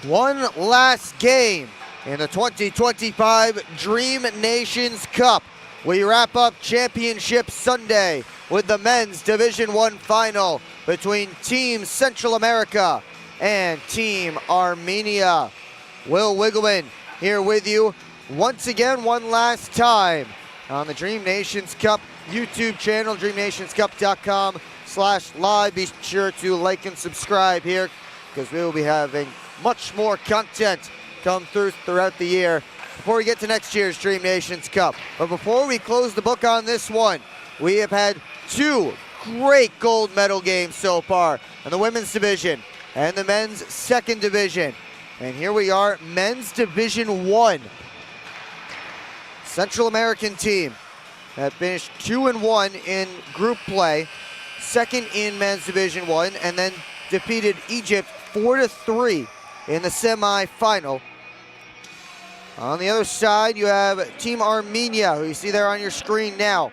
One last game in the 2025 Dream Nations Cup. We wrap up Championship Sunday with the men's Division I final between Team Central America and Team Armenia. Will Wiggleman here with you once again, one last time on the Dream Nations Cup YouTube channel, dreamnationscup.com/live. Be sure to like and subscribe here because we will be having much more content come through throughout the year before we get to next year's Dream Nations Cup. But before we close the book on this one, we have had two great gold medal games so far in the women's division and the men's second division. And here we are, men's Division I. Central American team that finished 2-1 in group play, second in men's Division I, and then defeated Egypt 4-3 in the semi-final. On the other side, you have Team Armenia, who you see there on your screen now.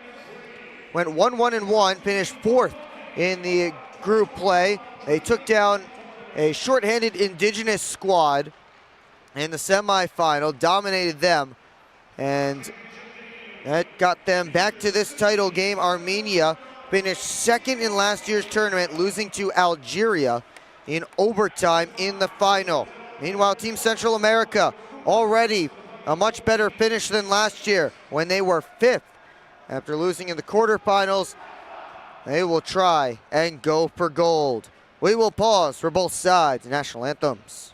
Went 1-1-1, finished fourth in the group play. They took down a shorthanded indigenous squad in the semi-final, dominated them, and that got them back to this title game. Armenia finished second in last year's tournament, losing to Algeria in overtime in the final. Meanwhile, Team Central America already a much better finish than last year when they were fifth. After losing in the quarterfinals, they will try and go for gold. We will pause for both sides' national anthems.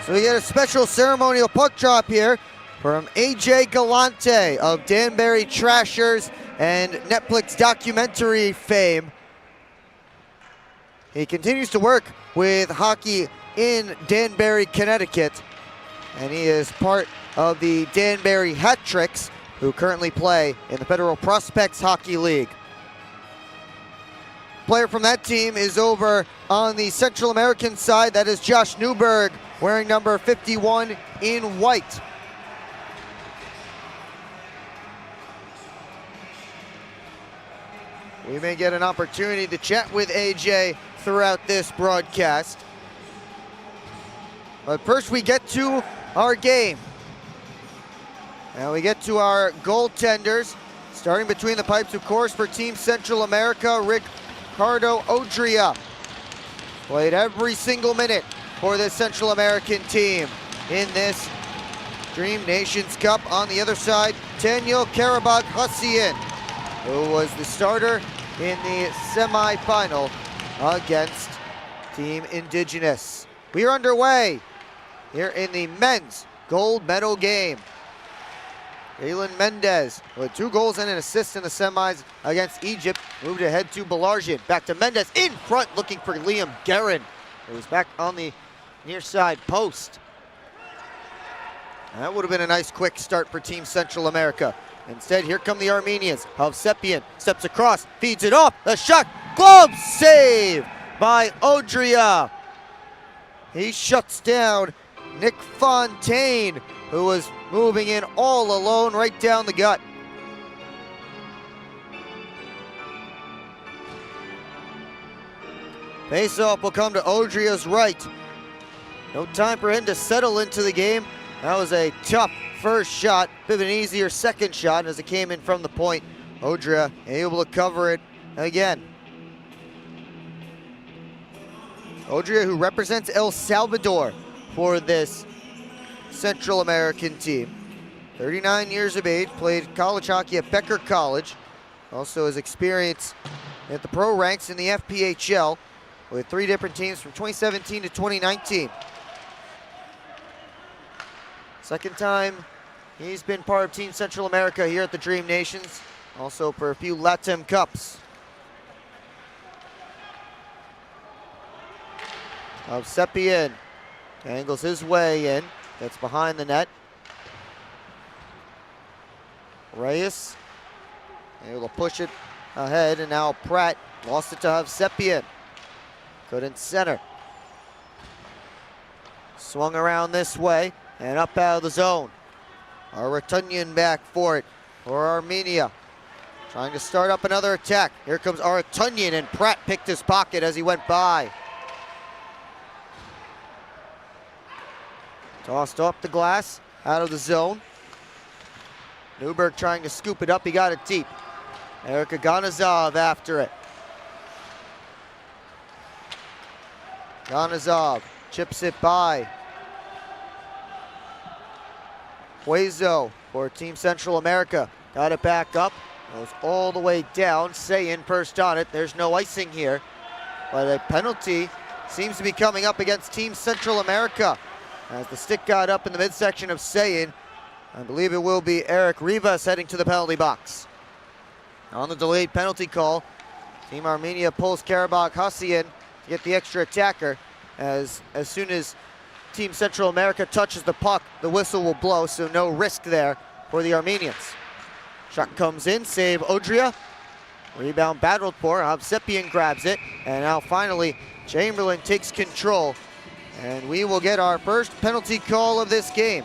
So we get a special ceremonial puck drop here from AJ Galante of Danbury Trashers and Netflix documentary fame. He continues to work with hockey in Danbury, Connecticut, and he is part of the Danbury Hat Tricks, who currently play in the Federal Prospects Hockey League. Player from that team is over on the Central American side. That is Josh Newberg, wearing number 51 in white. We may get an opportunity to chat with AJ throughout this broadcast. But first we get to our game. And we get to our goaltenders. Starting between the pipes, of course, for Team Central America, Ricardo Odria. Played every single minute for the Central American team in this Dream Nations Cup. On the other side, Daniel Karabag-Hussien, who was the starter in the semifinal against Team Indigenous. We are underway here in the men's gold medal game. Galen Mendez with 2 goals and an assist in the semis against Egypt. Moved ahead to Belargin. Back to Mendez in front, looking for Liam Guerin. It was back on the near side post. That would have been a nice quick start for Team Central America. Instead, here come the Armenians. Hovsepian steps across, feeds it off. The shot, glove save by Odria. He shuts down Nick Fontaine, who was moving in all alone right down the gut. Faceoff will come to Odria's right. No time for him to settle into the game. That was a tough first shot, bit of an easier second shot as it came in from the point. Odria able to cover it again. Odria, who represents El Salvador for this Central American team. 39 years of age, played college hockey at Becker College. Also has experience at the pro ranks in the FPHL with 3 different teams from 2017 to 2019. Second time he's been part of Team Central America here at the Dream Nations, also for a few Latin Cups. Hovsepian angles his way in. That's behind the net. Reyes able to push it ahead, and now Pratt lost it to Hovsepian. Couldn't center. Swung around this way and up out of the zone. Aratunian back for it for Armenia. Trying to start up another attack. Here comes Aratunian, and Pratt picked his pocket as he went by. Tossed off the glass, out of the zone. Newberg trying to scoop it up, he got it deep. Eric Aganazov after it. Aganazov chips it by. Huezo for Team Central America. Got it back up, goes all the way down. Sayin first on it, there's no icing here. But a penalty seems to be coming up against Team Central America. As the stick got up in the midsection of Sayin, I believe it will be Eric Rivas heading to the penalty box. On the delayed penalty call, Team Armenia pulls Karabag-Hussien to get the extra attacker. As soon as Team Central America touches the puck, the whistle will blow, so no risk there for the Armenians. Shot comes in, save Odria. Rebound battled for, Hovsepian grabs it, and now finally Chamberlain takes control. And we will get our first penalty call of this game.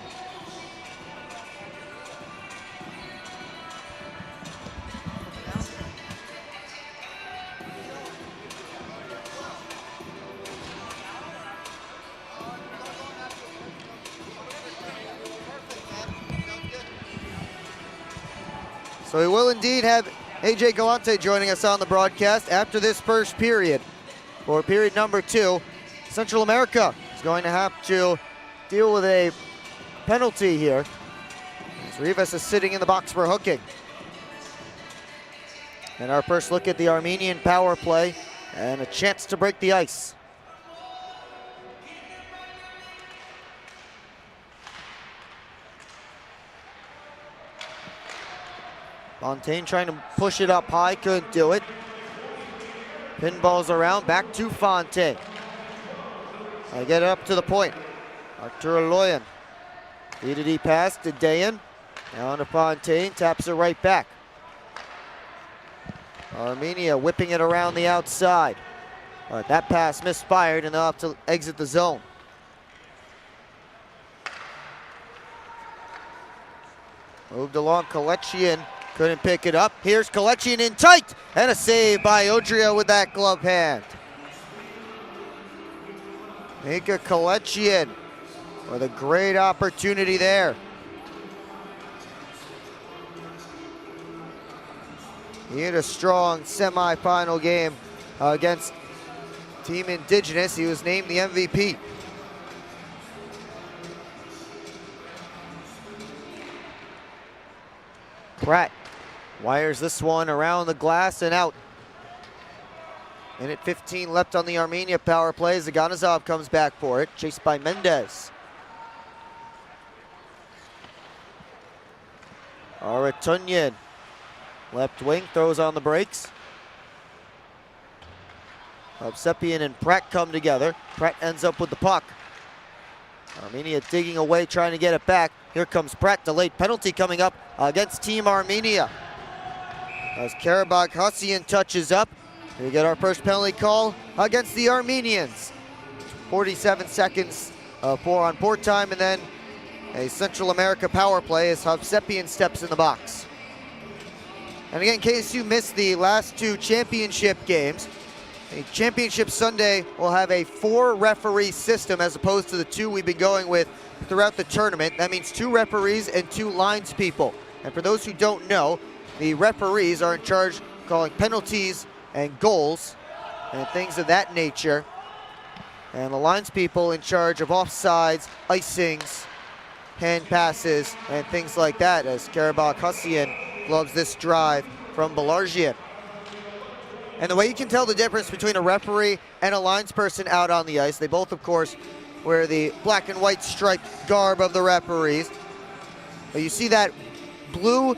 So we will indeed have AJ Galante joining us on the broadcast after this first period. For period number 2, Central America is going to have to deal with a penalty here, as Rivas is sitting in the box for hooking. And our first look at the Armenian power play and a chance to break the ice. Fontaine trying to push it up high, couldn't do it. Pinballs around, back to Fontaine. I get it up to the point. Arturo Loyan. D-to-D pass to Dayan. Down to Fontaine, taps it right back. Armenia whipping it around the outside. But that pass misfired, and they'll have to exit the zone. Moved along, Kalechian Couldn't pick it up. Here's Kalechian in tight, and a save by Odrio with that glove hand. Mika Kalechian with a great opportunity there. He had a strong semifinal game against Team Indigenous. He was named the MVP. Pratt wires this one around the glass and out. Minute 15 left on the Armenia power play. Zaganazov comes back for it, chased by Mendez. Aratunyan, left wing, throws on the brakes. Hovsepian and Pratt come together. Pratt ends up with the puck. Armenia digging away, trying to get it back. Here comes Pratt, delayed penalty coming up against Team Armenia. As Karabakh Hussian touches up, we get our first penalty call against the Armenians. 47 seconds 4-on-4 time, and then a Central America power play as Hovsepian steps in the box. And again, in case you missed the last two championship games, the Championship Sunday will have a 4-referee system as opposed to the 2 we've been going with throughout the tournament. That means 2 referees and 2 linespeople. And for those who don't know, the referees are in charge of calling penalties and goals and things of that nature. And the linespeople in charge of offsides, icings, hand passes, and things like that, as Karabakh Hussian gloves this drive from Belargian. And the way you can tell the difference between a referee and a linesperson out on the ice, they both, of course, wear the black and white striped garb of the referees. But you see that blue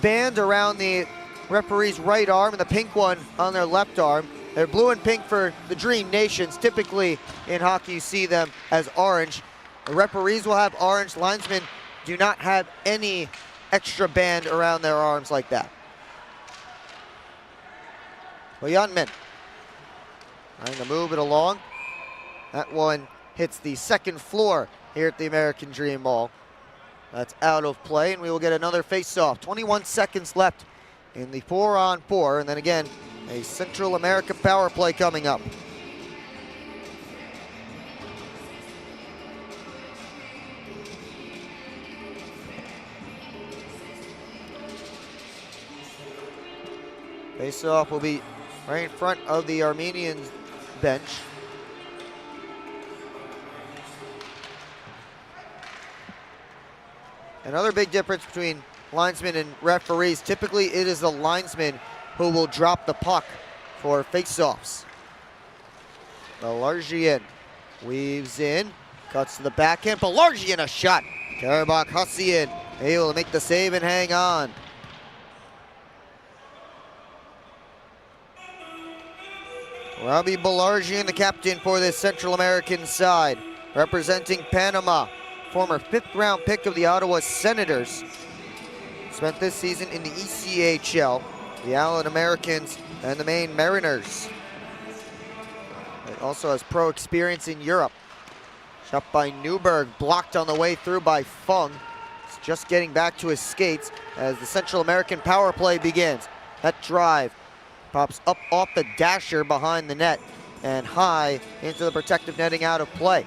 band around the referee's right arm and the pink one on their left arm. They're blue and pink for the Dream Nations. Typically in hockey you see them as orange. The referees will have orange. Linesmen do not have any extra band around their arms like that. Boyanmin trying to move it along. That one hits the second floor here at the American Dream Ball. That's out of play, and we will get another face-off. 21 seconds left in the 4-on-4, and then again, a Central America power play coming up. Face-off will be right in front of the Armenian bench. Another big difference between linesmen and referees, typically it is the linesman who will drop the puck for face-offs. Belargian weaves in, cuts to the backhand. Belargian a shot. Karabakh Hussian able to make the save and hang on. Robbie Belargian, the captain for this Central American side, representing Panama. Former 5th-round pick of the Ottawa Senators. Spent this season in the ECHL, the Allen Americans, and the Maine Mariners. It also has pro experience in Europe. Shot by Newberg, blocked on the way through by Fung. He's just getting back to his skates as the Central American power play begins. That drive pops up off the dasher behind the net and high into the protective netting out of play.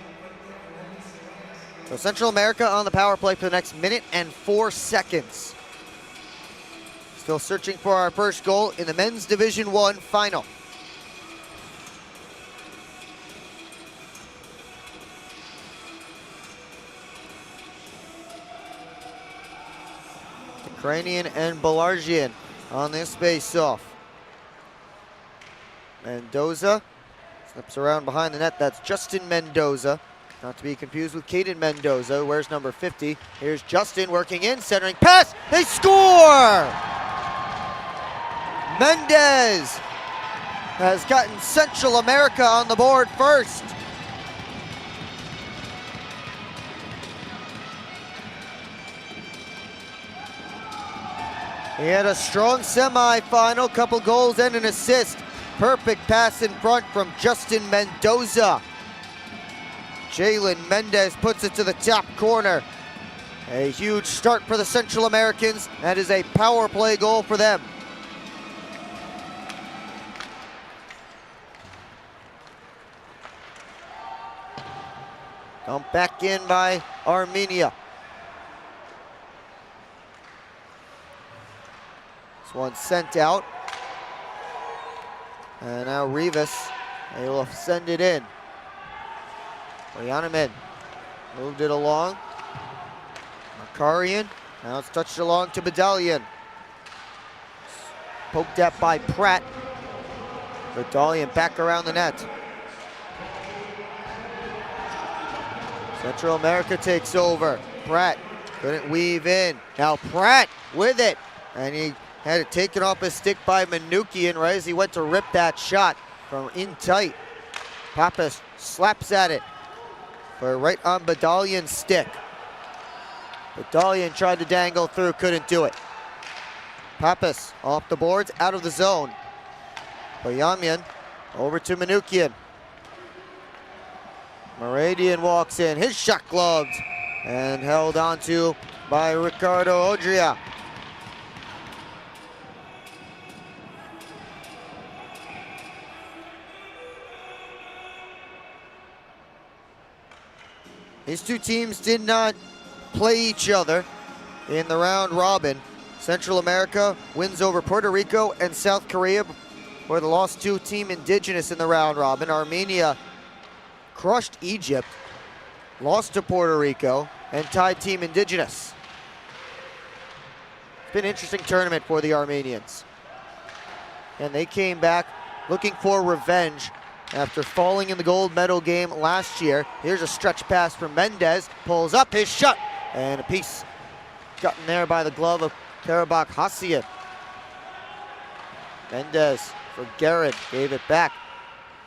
So Central America on the power play for the next minute and 4 seconds. Still searching for our first goal in the Men's Division I final. Ukrainian and Belargian on this face-off. Mendoza slips around behind the net. That's Justin Mendoza. Not to be confused with Caden Mendoza, who wears number 50. Here's Justin working in, centering pass. They score! Mendez has gotten Central America on the board first. He had a strong semifinal, couple goals and an assist. Perfect pass in front from Justin Mendoza. Jalen Mendez puts it to the top corner. A huge start for the Central Americans. That is a power play goal for them. Dumped back in by Armenia. This one sent out. And now Rivas, they will send it in. Oyanamen moved it along. Makarian, now it's touched along to Badalian. Poked at by Pratt. Badalian back around the net. Central America takes over. Pratt couldn't weave in. Now Pratt with it. And he had it taken off his stick by Manukian right as he went to rip that shot from in tight. Pappas slaps at it for right on Badalian's stick. Badalian tried to dangle through, couldn't do it. Pappas off the boards, out of the zone. Bayamian over to Manukian. Meridian walks in, his shot gloved and held onto by Ricardo Odria. These two teams did not play each other in the round robin. Central America wins over Puerto Rico and South Korea, where the lost two team indigenous in the round robin. Armenia crushed Egypt, lost to Puerto Rico, and tied team indigenous. It's been an interesting tournament for the Armenians. And they came back looking for revenge after falling in the gold medal game last year. Here's a stretch pass from Mendez, pulls up his shot, and a piece gotten there by the glove of Karabakh Hassian. Mendez for Garrett, gave it back.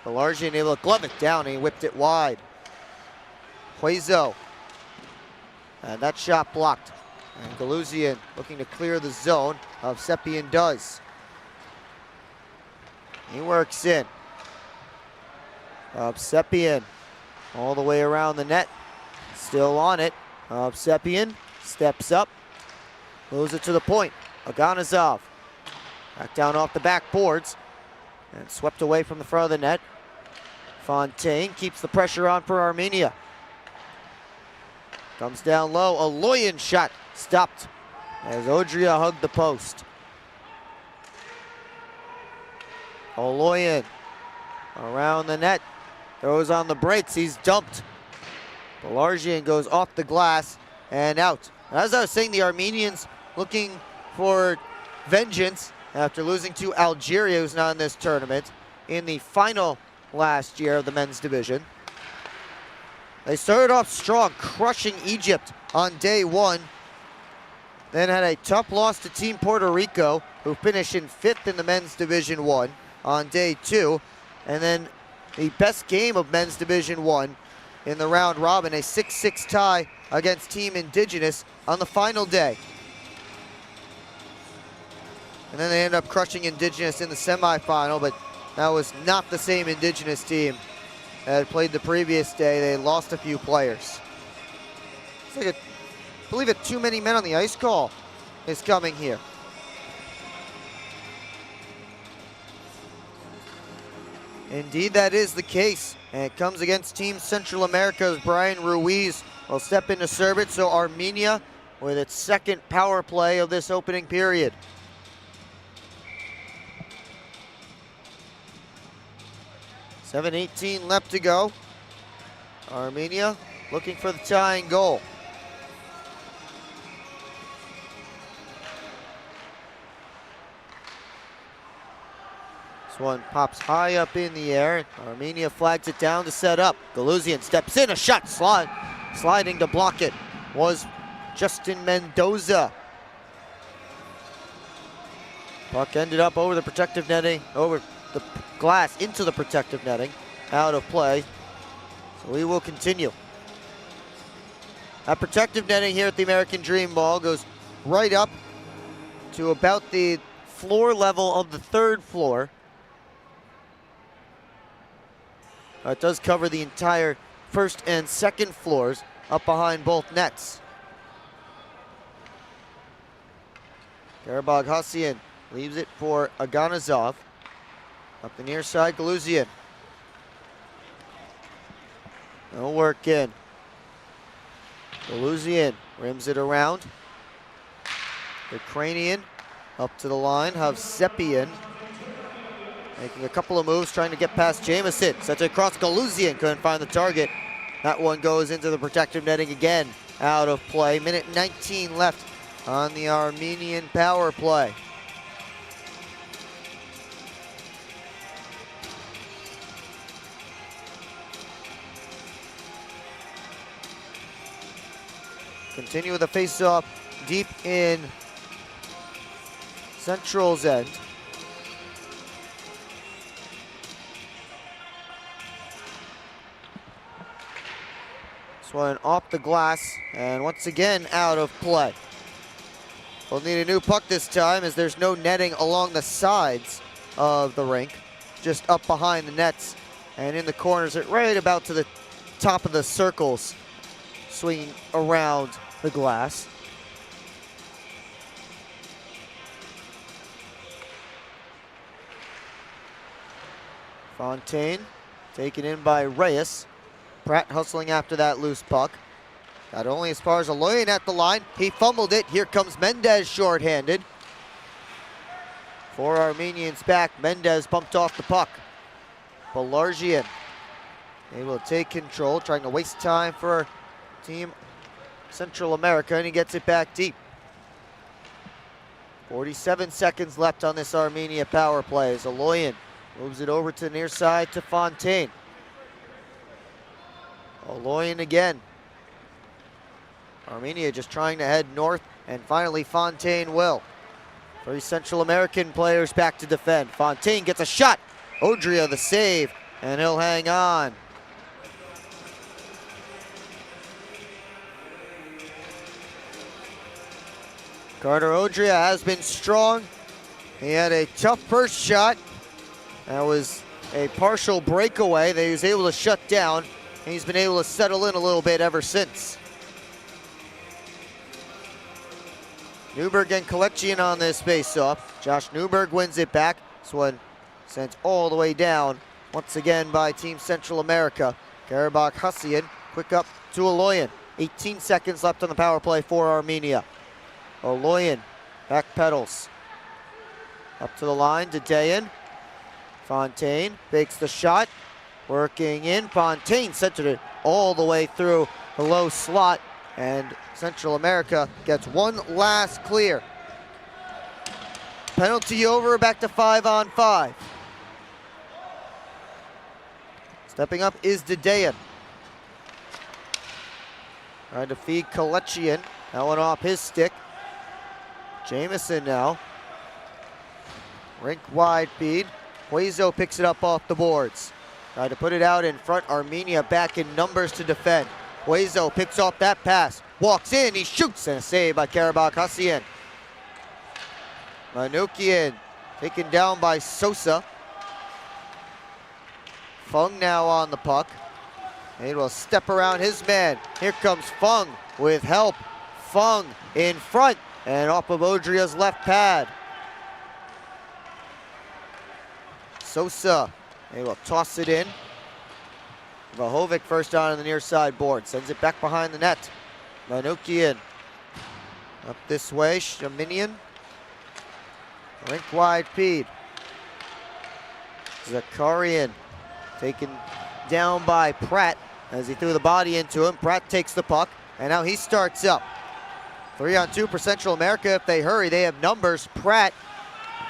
Belargian able to glove it down, and he whipped it wide. Huezo, and that shot blocked. And Galuzian looking to clear the zone. Hovsepian does. He works in. Hovsepian all the way around the net. Still on it. Hovsepian steps up. Moves it to the point. Aganazov back down off the backboards. And swept away from the front of the net. Fontaine keeps the pressure on for Armenia. Comes down low. A Loyan shot stopped as Odria hugged the post. Oloyan around the net. Throws on the brakes. He's dumped. Belargian goes off the glass and out. As I was saying, the Armenians looking for vengeance after losing to Algeria, who's not in this tournament, in the final last year of the men's division. They started off strong, crushing Egypt on day one. Then had a tough loss to Team Puerto Rico, who finished in 5th in the men's Division 1 on day 2. And then the best game of men's Division 1 in the round robin, a 6-6 tie against Team Indigenous on the final day. And then they end up crushing Indigenous in the semifinal, but that was not the same Indigenous team that had played the previous day. They lost a few players. It's like I believe it, too many men on the ice call is coming here. Indeed, that is the case. And it comes against Team Central America's Brian Ruiz will step in to serve it. So Armenia with its second power play of this opening period. .7:18 left to go. Armenia looking for the tying goal. This one pops high up in the air. Armenia flags it down to set up. Galuzian steps in, a shot sliding to block it was Justin Mendoza. Puck ended up over the protective netting, over the glass into the protective netting, out of play. So we will continue. That protective netting here at the American Dream Ball goes right up to about the floor level of the 3rd floor. It does cover the entire 1st and 2nd floors up behind both nets. Karabag Hassian leaves it for Aganazov. Up the near side, Galuzian. No work in. Galuzian rims it around. Ukrainian up to the line. Havsepian making a couple of moves, trying to get past Jamison. Sets it across. Galuzian couldn't find the target. That one goes into the protective netting again. Out of play. Minute 19 left on the Armenian power play. Continue with the face-off deep in Central's end. This one off the glass and once again out of play. We'll need a new puck this time as there's no netting along the sides of the rink, just up behind the nets and in the corners, right about to the top of the circles, swinging around the glass. Fontaine taken in by Reyes. Pratt hustling after that loose puck. Got only as far as Aloyan at the line. He fumbled it. Here comes Mendez shorthanded. 4 Armenians back. Mendez bumped off the puck. Balargian able to take control, trying to waste time for Team Central America, and he gets it back deep. 47 seconds left on this Armenia power play as Aloyan moves it over to the near side to Fontaine. Aloyan again. Armenia just trying to head north, and finally Fontaine will. 3 Central American players back to defend. Fontaine gets a shot. Odria the save, and he'll hang on. Carter Odria has been strong. He had a tough first shot. That was a partial breakaway that he was able to shut down, and he's been able to settle in a little bit ever since. Newberg and Kalechian on this face-off. Josh Newberg wins it back. This one sent all the way down once again by Team Central America. Karabakh Hassian, quick up to Aloyan. 18 seconds left on the power play for Armenia. Aloyan back pedals. Up to the line, Dedeyan. Fontaine fakes the shot. Working in. Fontaine centered it all the way through the low slot. And Central America gets one last clear. Penalty over, back to 5-on-5. Stepping up is Dedeyan. Trying to feed Kalechian. That one off his stick. Jamison now. Rink wide feed. Huezo picks it up off the boards. Tried to put it out in front. Armenia back in numbers to defend. Huezo picks off that pass. Walks in, he shoots, and a save by Karabakh Hassian. Manukian taken down by Sosa. Fung now on the puck. He will step around his man. Here comes Fung with help. Fung in front and off of Odria's left pad. Sosa, he will toss it in. Vahovic first down on the near side board. Sends it back behind the net. Manukian up this way. Shaminian. Rink wide feed. Zakarian taken down by Pratt as he threw the body into him. Pratt takes the puck, and now he starts up. 3-on-2 for Central America. If they hurry, they have numbers. Pratt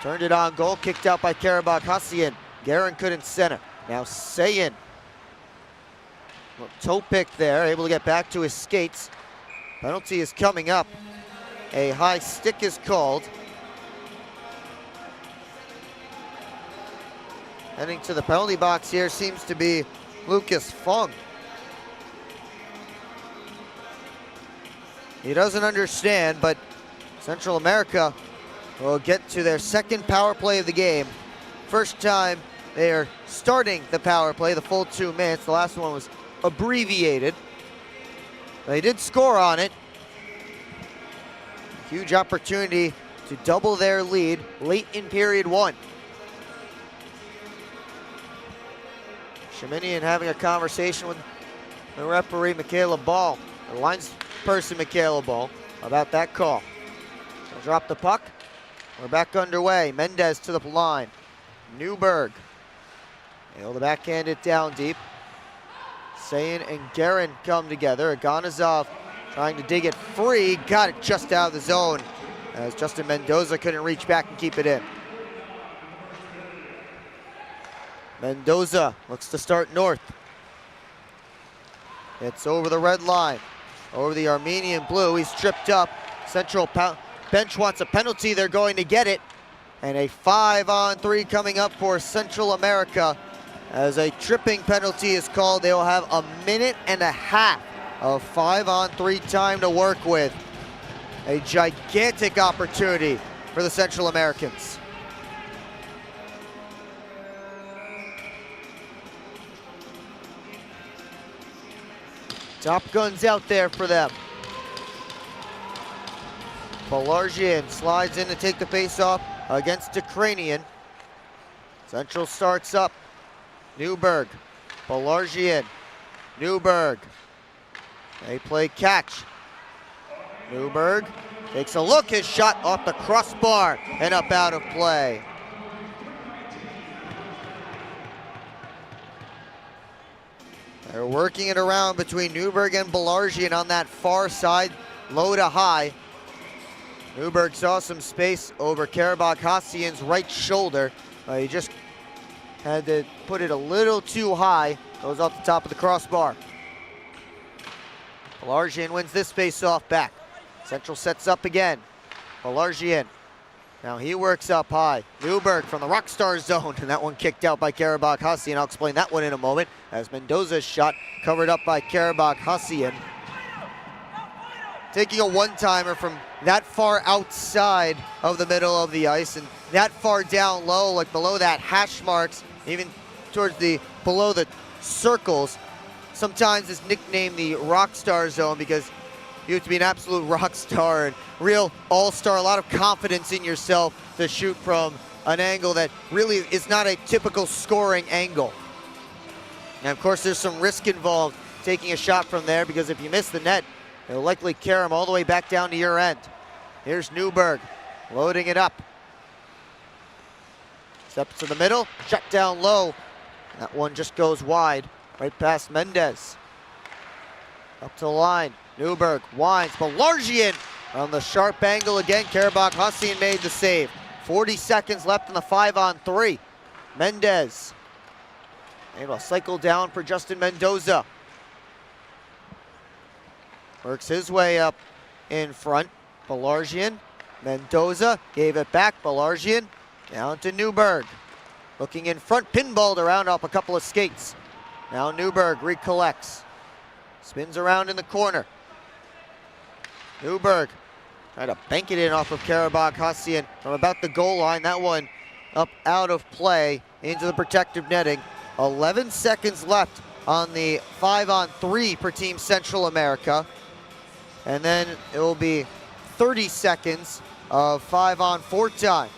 turned it on goal, kicked out by Karabakh Hassian. Garin couldn't center. Now Sayin. Toe pick there, able to get back to his skates. Penalty is coming up. A high stick is called. Heading to the penalty box here seems to be Lucas Fung. He doesn't understand, but Central America will get to their second power play of the game. First time they are starting the power play, the full 2 minutes. The last one was abbreviated. They did score on it. Huge opportunity to double their lead late in period 1. Shaminian having a conversation with the referee, Michaela Ball, the linesperson, Michaela Ball, about that call. They'll drop the puck. We're back underway. Mendez to the line. Newberg able to backhand it down deep. Sayin and Guerin come together. Aganazov trying to dig it free. Got it just out of the zone as Justin Mendoza couldn't reach back and keep it in. Mendoza looks to start north. It's over the red line. Over the Armenian blue. He's tripped up. Central bench wants a penalty. They're going to get it. And a 5-on-3 coming up for Central America. As a tripping penalty is called, they will have a minute and a half of 5-on-3 time to work with. A gigantic opportunity for the Central Americans. Top guns out there for them. Balargian slides in to take the face-off against Ukrainian. Central starts up. Newberg, Balargian, Newberg. They play catch. Newberg takes a look, his shot off the crossbar and up out of play. They're working it around between Newberg and Balargian on that far side, low to high. Newberg saw some space over Karabakh Hassian's right shoulder. He just had to put it a little too high. Goes off the top of the crossbar. Balargian wins this face-off back. Central sets up again. Balargian. Now he works up high. Newberg from the Rockstar zone, and that one kicked out by Karabakh Hassian. I'll explain that one in a moment, as Mendoza's shot covered up by Karabakh Hassian. Taking a one-timer from that far outside of the middle of the ice and that far down low, like below that hash marks, even towards the below the circles. Sometimes it's nicknamed the Rockstar zone because you have to be an absolute rock star and real all-star, a lot of confidence in yourself to shoot from an angle that really is not a typical scoring angle. And of course there's some risk involved taking a shot from there, because if you miss the net, it'll likely carry him all the way back down to your end. Here's Newberg loading it up. Steps to the middle, shut down low. That one just goes wide, right past Mendez. Up to the line, Newberg winds, Balargian on the sharp angle again. Karabakh Hassian made the save. 40 seconds left in the 5-on-3. Mendez able to cycle down for Justin Mendoza. Works his way up in front. Balargian, Mendoza gave it back. Balargian down to Newberg. Looking in front, pinballed around off a couple of skates. Now Newberg recollects. Spins around in the corner. Newberg trying to bank it in off of Karabakh Hassian from about the goal line. That one up out of play into the protective netting. 11 seconds left on the 5-on-3 for Team Central America. And then it will be 30 seconds of 5-on-4 time.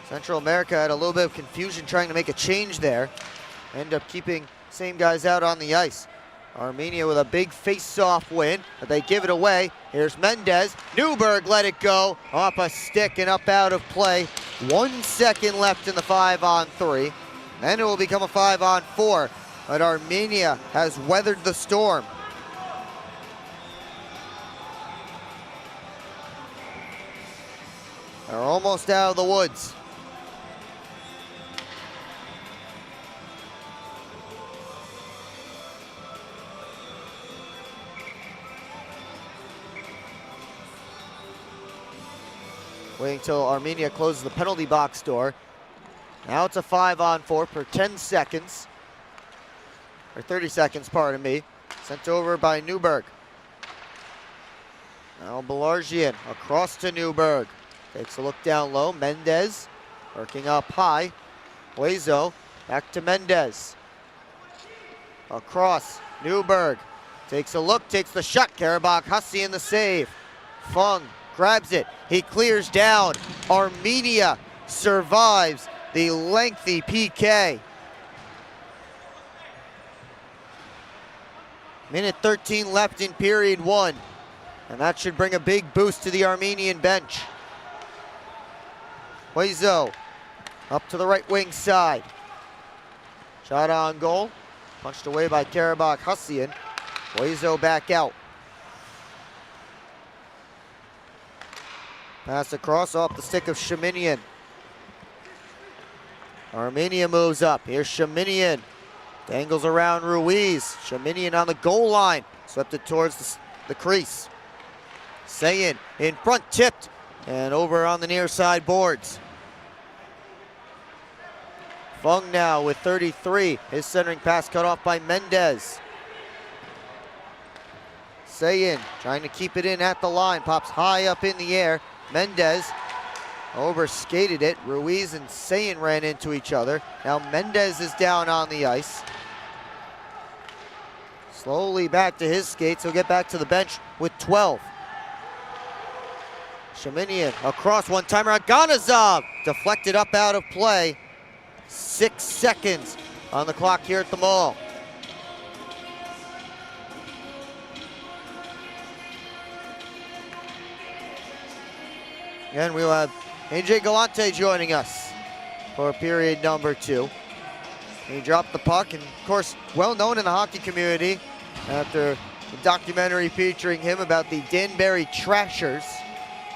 Central America had a little bit of confusion trying to make a change there. End up keeping same guys out on the ice. Armenia with a big face-off win, but they give it away. Here's Mendez. Newberg let it go off a stick and up out of play. 1 second left in the 5-on-3. Then it will become a 5-on-4, but Armenia has weathered the storm. They're almost out of the woods. Waiting until Armenia closes the penalty box door. Now it's a 5-on-4 for 10 seconds. Or 30 seconds, pardon me. Sent over by Newberg. Now Balargian across to Newberg. Takes a look down low. Mendez working up high. Huezo back to Mendez. across. Newberg takes a look, takes the shot. Karabakh Hussey in the save. Fung grabs it. He clears down. Armenia survives the lengthy PK. Minute 13 left in period one. And that should bring a big boost to the Armenian bench. Huezo up to the right wing side. Shot on goal. Punched away by Karabakh Hussey. Huezo back out. Pass across off the stick of Shaminian. Armenia moves up. Here's Shaminian. Dangles around Ruiz. Shaminian on the goal line. Swept it towards the crease. Sayin in front, tipped. And over on the near side boards. Fung now with 33. His centering pass cut off by Mendez. Sayin trying to keep it in at the line. Pops high up in the air. Mendez overskated it. Ruiz and Sayin ran into each other. Now Mendez is down on the ice. Slowly back to his skates. He'll get back to the bench with 12. Shaminian across, one-timer. Aganazov deflected up out of play. 6 seconds on the clock here at the Mall. And we'll have AJ Galante joining us for period number 2. He dropped the puck, and of course, well known in the hockey community after the documentary featuring him about the Danbury Trashers,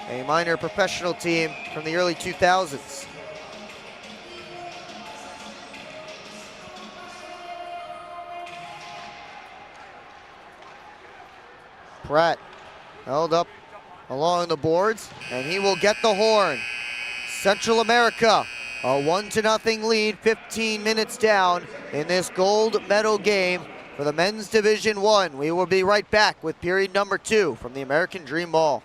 a minor professional team from the early 2000s. Pratt held up along the boards, and he will get the horn. Central America, a 1-0 lead, 15 minutes down in this gold medal game for the men's Division 1. We will be right back with period number 2 from the American Dream Ball.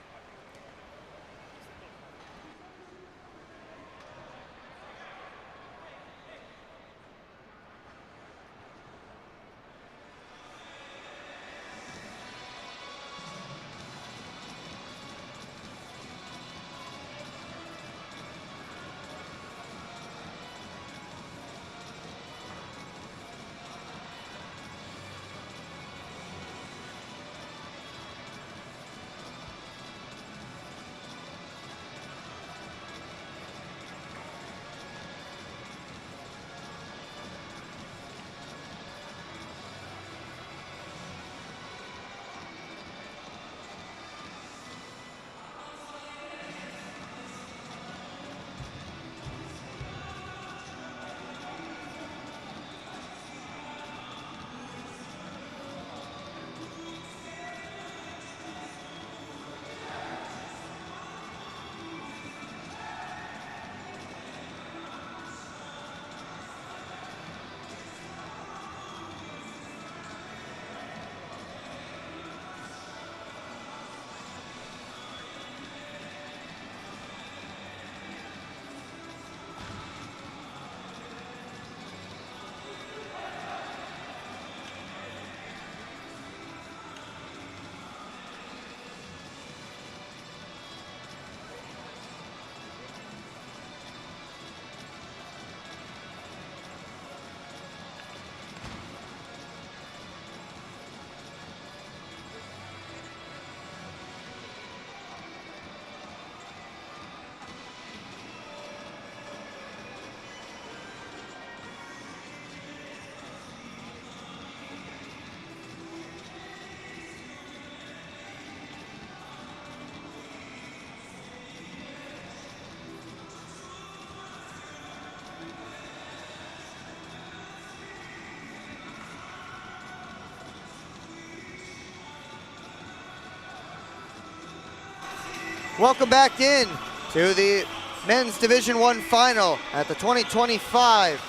Welcome back in to the Men's Division 1 final at the 2025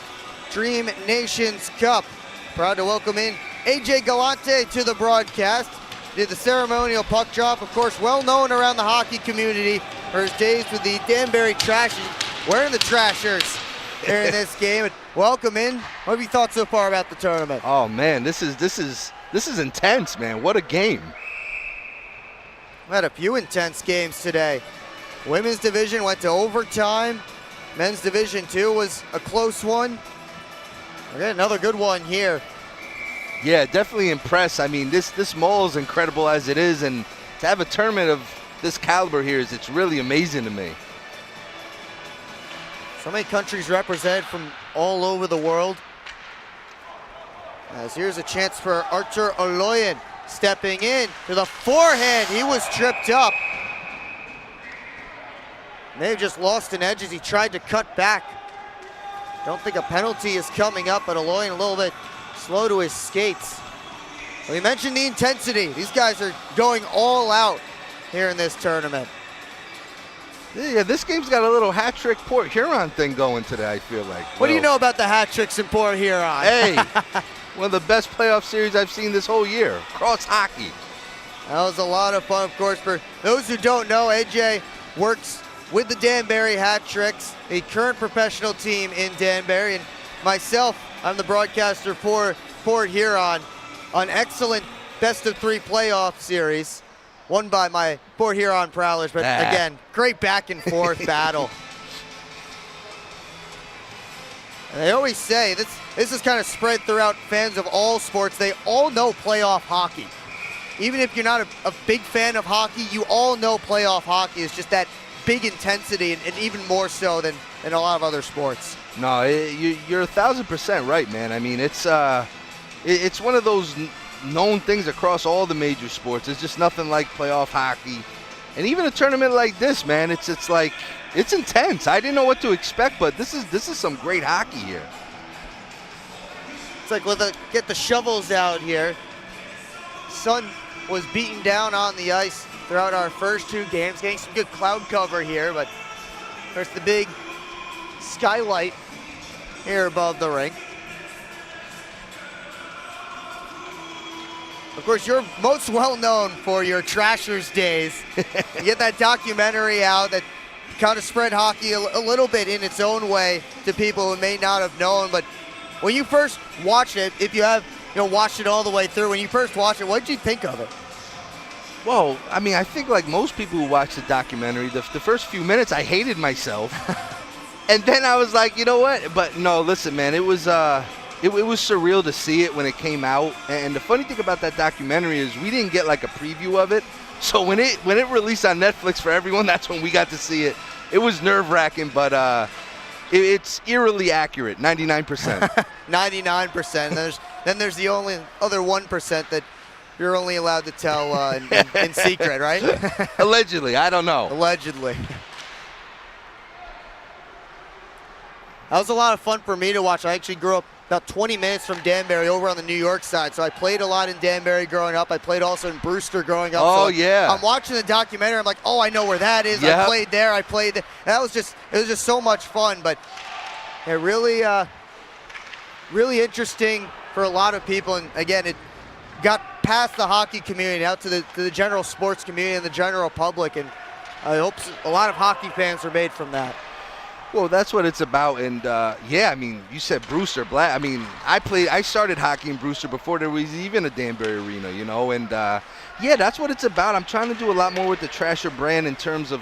Dream Nations Cup. Proud to welcome in AJ Galante to the broadcast. Did the ceremonial puck drop, of course, well known around the hockey community for his days with the Danbury Trashers, wearing the Trashers here in this game. Welcome in. What have you thought so far about the tournament? Oh man, this is intense, man. What a game. We had a few intense games today. Women's division went to overtime. Men's division 2 was a close one. We got another good one here. Yeah, definitely impressed. I mean, this mall is incredible as it is, and to have a tournament of this caliber here it's really amazing to me. So many countries represented from all over the world. As here's a chance for Archer Oloyan stepping in to the forehand. He was tripped up. May have just lost an edge as he tried to cut back. Don't think a penalty is coming up, but Oloyan a little bit slow to his skates. We mentioned the intensity. These guys are going all out here in this tournament. Yeah, this game's got a little hat trick Port Huron thing going today, I feel like. What do you know about the hat tricks in Port Huron? Hey, one of the best playoff series I've seen this whole year. Cross hockey. That was a lot of fun, of course. For those who don't know, AJ works with the Danbury Hat Tricks, a current professional team in Danbury. And myself, I'm the broadcaster for Port Huron, an excellent best-of-3 playoff series, won by my Port Huron Prowlers. But again, great back-and-forth battle. And they always say, this is kind of spread throughout fans of all sports, they all know playoff hockey. Even if you're not a big fan of hockey, you all know playoff hockey is just that big intensity, and even more so than a lot of other sports. No, you're 1,000% right, man. I mean, it's one of those known things across all the major sports. It's just nothing like playoff hockey, and even a tournament like this, man. It's intense. I didn't know what to expect, but this is some great hockey here. It's like get the shovels out here. Sun was beaten down on the ice throughout our first 2 games, getting some good cloud cover here, but there's the big skylight here above the rink. Of course, you're most well known for your Trashers days. You get that documentary out that kind of spread hockey a little bit in its own way to people who may not have known, but when you first watched it, if you have watched it all the way through, when you first watched it, what did you think of it? Well, I mean, I think like most people who watch the documentary, the first few minutes I hated myself. And then I was like, you know what? But no, listen, man, it was surreal to see it when it came out. And the funny thing about that documentary is we didn't get like a preview of it. So when it released on Netflix for everyone, that's when we got to see it. It was nerve-wracking, but it's eerily accurate, 99%. 99%. Then there's the only other 1% that you're only allowed to tell in secret, right? Allegedly, I don't know. Allegedly. That was a lot of fun for me to watch. I actually grew up about 20 minutes from Danbury over on the New York side, so I played a lot in Danbury growing up. I played also in Brewster growing up. Oh, so yeah. I'm watching the documentary. I'm like, oh, I know where that is. Yep. I played there. I played there. It was just so much fun, but it really interesting for a lot of people. And again, it got past the hockey community out to the general sports community and the general public, and I hope a lot of hockey fans are made from that. Well, that's what it's about, and yeah, I mean, you said Brewster. I mean, I started hockey in Brewster before there was even a Danbury arena, and yeah, that's what it's about. I'm trying to do a lot more with the Trasher brand in terms of,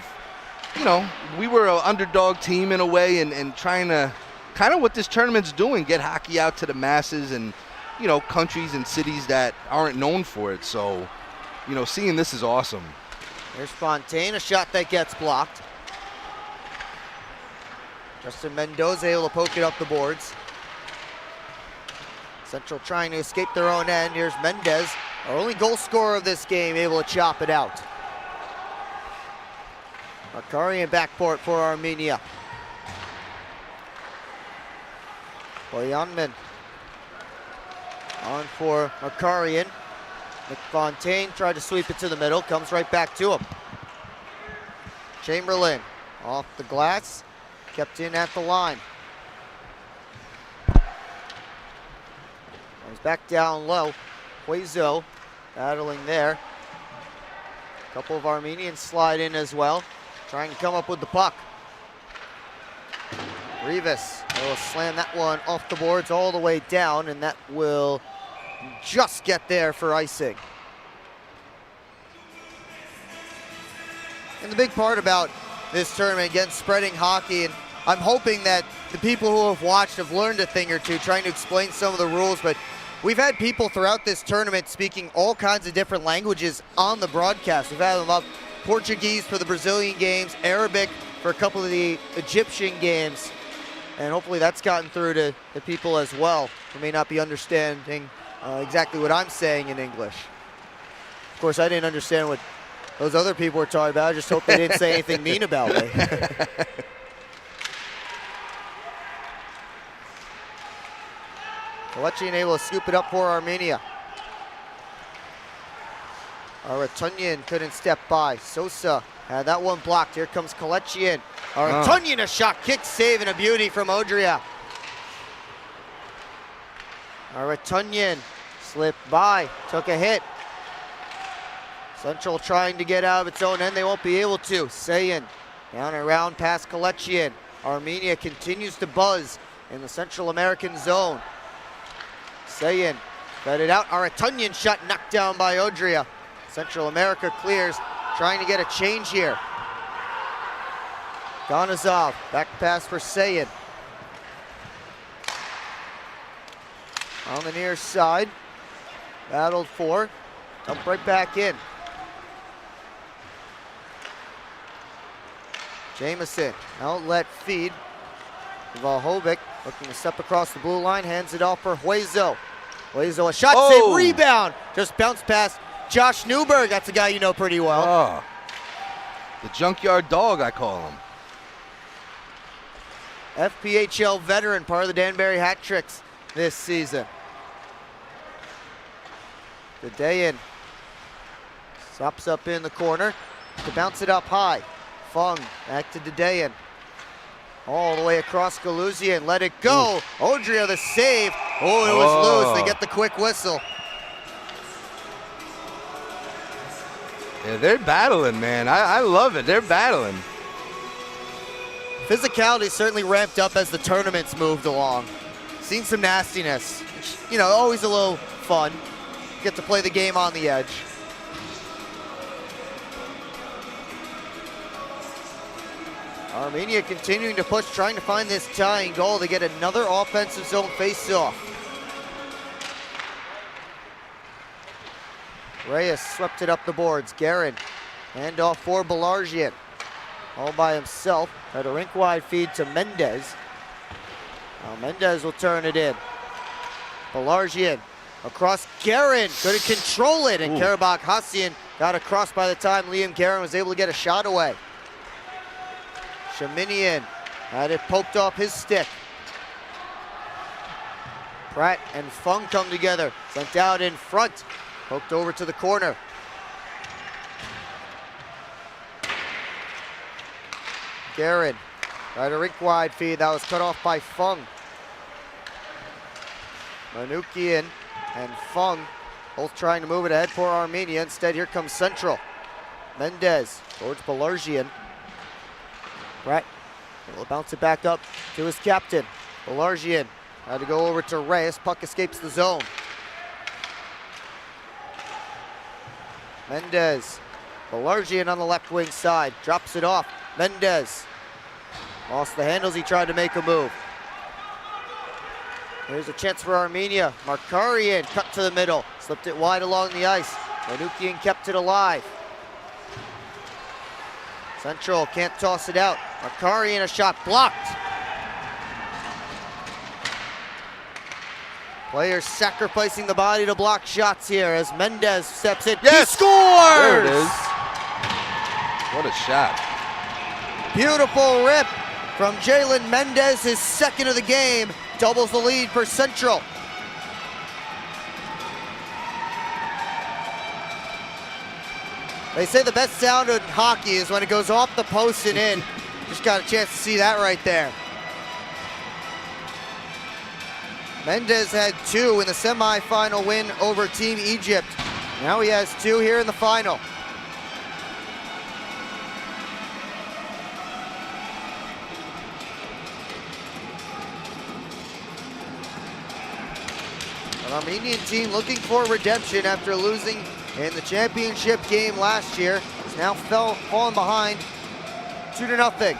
we were an underdog team in a way, and trying to kind of what this tournament's doing, get hockey out to the masses and countries and cities that aren't known for it. So, seeing this is awesome. There's Fontaine, a shot that gets blocked. Justin Mendoza able to poke it up the boards. Central trying to escape their own end. Here's Mendez, our only goal scorer of this game, able to chop it out. Makarian backport for Armenia. Boyanman on for Makarian. McFontaine tried to sweep it to the middle, comes right back to him. Chamberlain off the glass, kept in at the line. Comes back down low. Huezo battling there. A couple of Armenians slide in as well, trying to come up with the puck. Rivas They'll slam that one off the boards all the way down, and that will just get there for icing. And the big part about this tournament, again, spreading hockey, and I'm hoping that the people who have watched have learned a thing or two, trying to explain some of the rules, but we've had people throughout this tournament speaking all kinds of different languages on the broadcast. We've had them up Portuguese for the Brazilian games, Arabic for a couple of the Egyptian games, and hopefully that's gotten through to the people as well who may not be understanding exactly what I'm saying in English. Of course, I didn't understand what those other people were talking about. I just hope they didn't say anything mean about me. Kalechian able to scoop it up for Armenia. Aratunyan couldn't step by. Sosa had that one blocked. Here comes Kalechian. Aratunyan, a shot, kick, save, and a beauty from Odria. Aratunyan slipped by, took a hit. Central trying to get out of its own end. They won't be able to. Sayin down and around past Kalechian. Armenia continues to buzz in the Central American zone. Sayin got it out. Aratunyan shot knocked down by Odria. Central America clears, trying to get a change here. Ganazov, back pass for Sayin. On the near side, battled for, dumped right back in. Jamison, outlet feed. Valhovic looking to step across the blue line, hands it off for Huezo. Huezo, a shot, save, rebound. Just bounced past Josh Newberg. That's a guy you know pretty well. The junkyard dog, I call him. FPHL veteran, part of the Danbury hat tricks this season. Dedeyan stops up in the corner to bounce it up high. Fung back to Dedeyan. All the way across Galuzia and let it go. Odria the save. Oh, it was loose. They get the quick whistle. Yeah, they're battling, man. I love it. They're battling. Physicality certainly ramped up as the tournaments moved along. Seen some nastiness. You know, always a little fun. Get to play the game on the edge. Armenia continuing to push, trying to find this tying goal to get another offensive zone face-off. Reyes swept it up the boards. Guerin, handoff for Belargian. All by himself. Had a rink-wide feed to Mendez. Now Mendez will turn it in. Belargian across Guerin. Couldn't control it, and Karabakh Hassian got across by the time Liam Guerin was able to get a shot away. Shaminian had it poked off his stick. Pratt and Fung come together. Sent out in front. Poked over to the corner. Guerin tried a rink-wide feed. That was cut off by Fung. Manukian and Fung both trying to move it ahead for Armenia. Instead, here comes Central. Mendez towards Belargian. Pratt will bounce it back up to his captain. Belargian had to go over to Reyes. Puck escapes the zone. Mendez. Belargian on the left wing side. Drops it off. Mendez. Lost the handles. He tried to make a move. Here's a chance for Armenia. Markarian cut to the middle. Slipped it wide along the ice. Manukian kept it alive. Central can't toss it out. Markarian, a shot blocked. Players sacrificing the body to block shots here as Mendez steps in. Yes! He scores! There it is. What a shot. Beautiful rip from Jalen Mendez, his second of the game. Doubles the lead for Central. They say the best sound in hockey is when it goes off the post and in. Just got a chance to see that right there. Mendez had 2 in the semifinal win over Team Egypt. Now he has 2 here in the final. Armenian team looking for redemption after losing in the championship game last year. It's now fallen behind 2-0.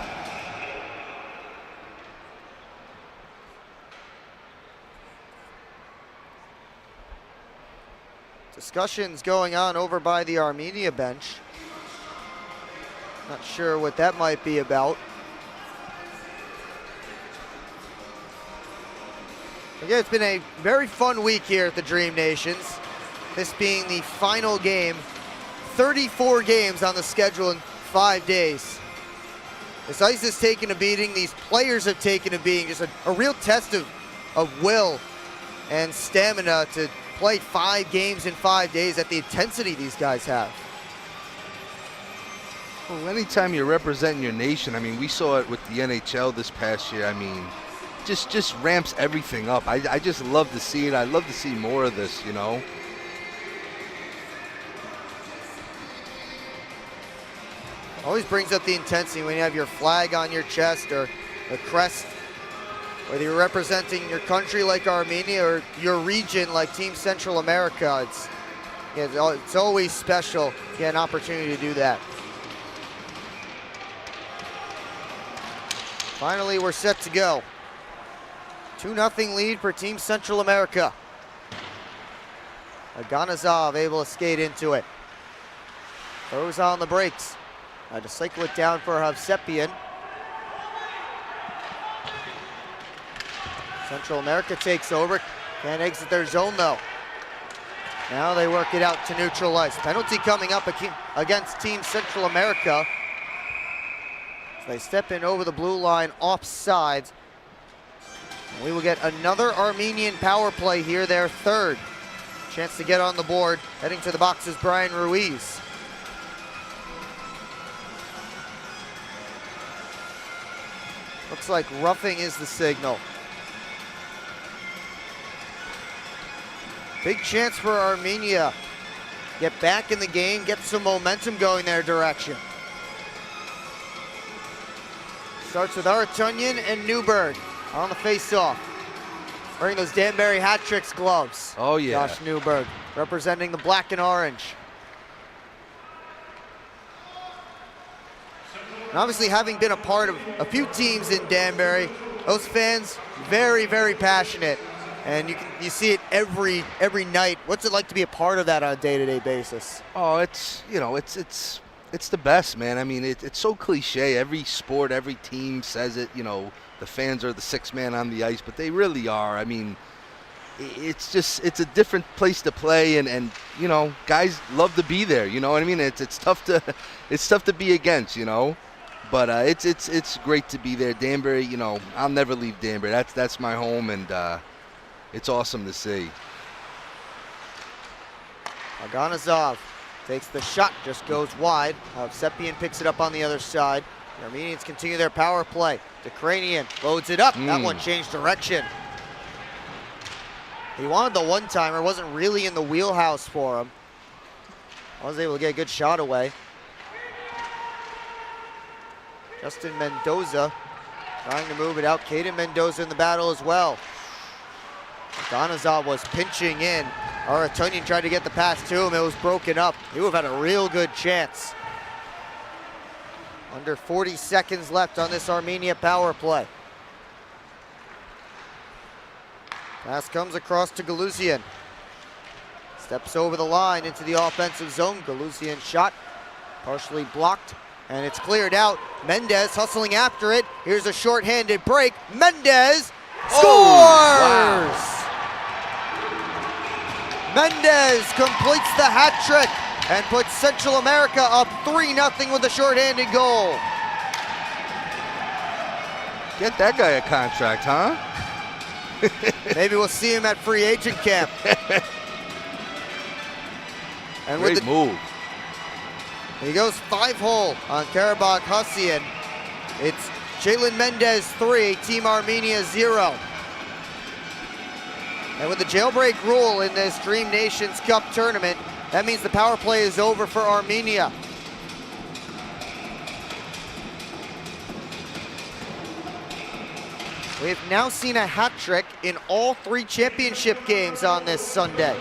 Discussions going on over by the Armenia bench. Not sure what that might be about. Again, it's been a very fun week here at the Dream Nations. This being the final game. 34 games on the schedule in 5 days. This ice has taken a beating. These players have taken a beating. Just a real test of will and stamina to play 5 games in 5 days at the intensity these guys have. Well, anytime you're representing your nation, I mean, we saw it with the NHL this past year. I mean, just ramps everything up. I just love to see it. I love to see more of this, you know. Always brings up the intensity when you have your flag on your chest or the crest, whether you're representing your country like Armenia or your region like Team Central America. It's always special to get an opportunity to do that. Finally, we're set to go. 2-0 lead for Team Central America. Aganazov able to skate into it. Throws on the brakes. To cycle it down for Hovsepian. Central America takes over. Can't exit their zone though. Now they work it out to neutral ice. Penalty coming up against Team Central America. So they step in over the blue line offsides. We will get another Armenian power play here, their third. Chance to get on the board. Heading to the box is Brian Ruiz. Looks like roughing is the signal. Big chance for Armenia. Get back in the game, get some momentum going their direction. Starts with Aratunyan and Newberg on the face-off. Wearing those Danbury hat tricks gloves. Oh yeah. Josh Newberg representing the black and orange. And obviously, having been a part of a few teams in Danbury, those fans very, very passionate, and you see it every night. What's it like to be a part of that on a day-to-day basis? Oh, it's the best, man. I mean, it's so cliche. Every sport, every team says it. You know, the fans are the sixth man on the ice, but they really are. I mean, it's a different place to play, and you know, guys love to be there. You know what I mean? It's tough to be against. You know. But it's great to be there. Danbury, you know, I'll never leave Danbury. That's my home, and it's awesome to see. Aganazov takes the shot, just goes wide. Hovsepian picks it up on the other side. The Armenians continue their power play. Ukrainian loads it up. That one changed direction. He wanted the one-timer. Wasn't really in the wheelhouse for him. Was able to get a good shot away. Justin Mendoza trying to move it out. Caden Mendoza in the battle as well. Aganazov was pinching in. Aratunyan tried to get the pass to him. It was broken up. He would have had a real good chance. Under 40 seconds left on this Armenia power play. Pass comes across to Galuzian. Steps over the line into the offensive zone. Galuzian shot partially blocked. And it's cleared out. Mendez hustling after it. Here's a shorthanded break. Mendez scores! Oh, wow. Mendez completes the hat trick and puts Central America up 3-0 with a shorthanded goal. Get that guy a contract, huh? Maybe we'll see him at free agent camp. And Great move. He goes 5-hole on Karabakh Hussian. It's Jalen Mendez 3, Team Armenia 0. And with the jailbreak rule in this Dream Nations Cup tournament, that means the power play is over for Armenia. We've now seen a hat trick in all 3 championship games on this Sunday.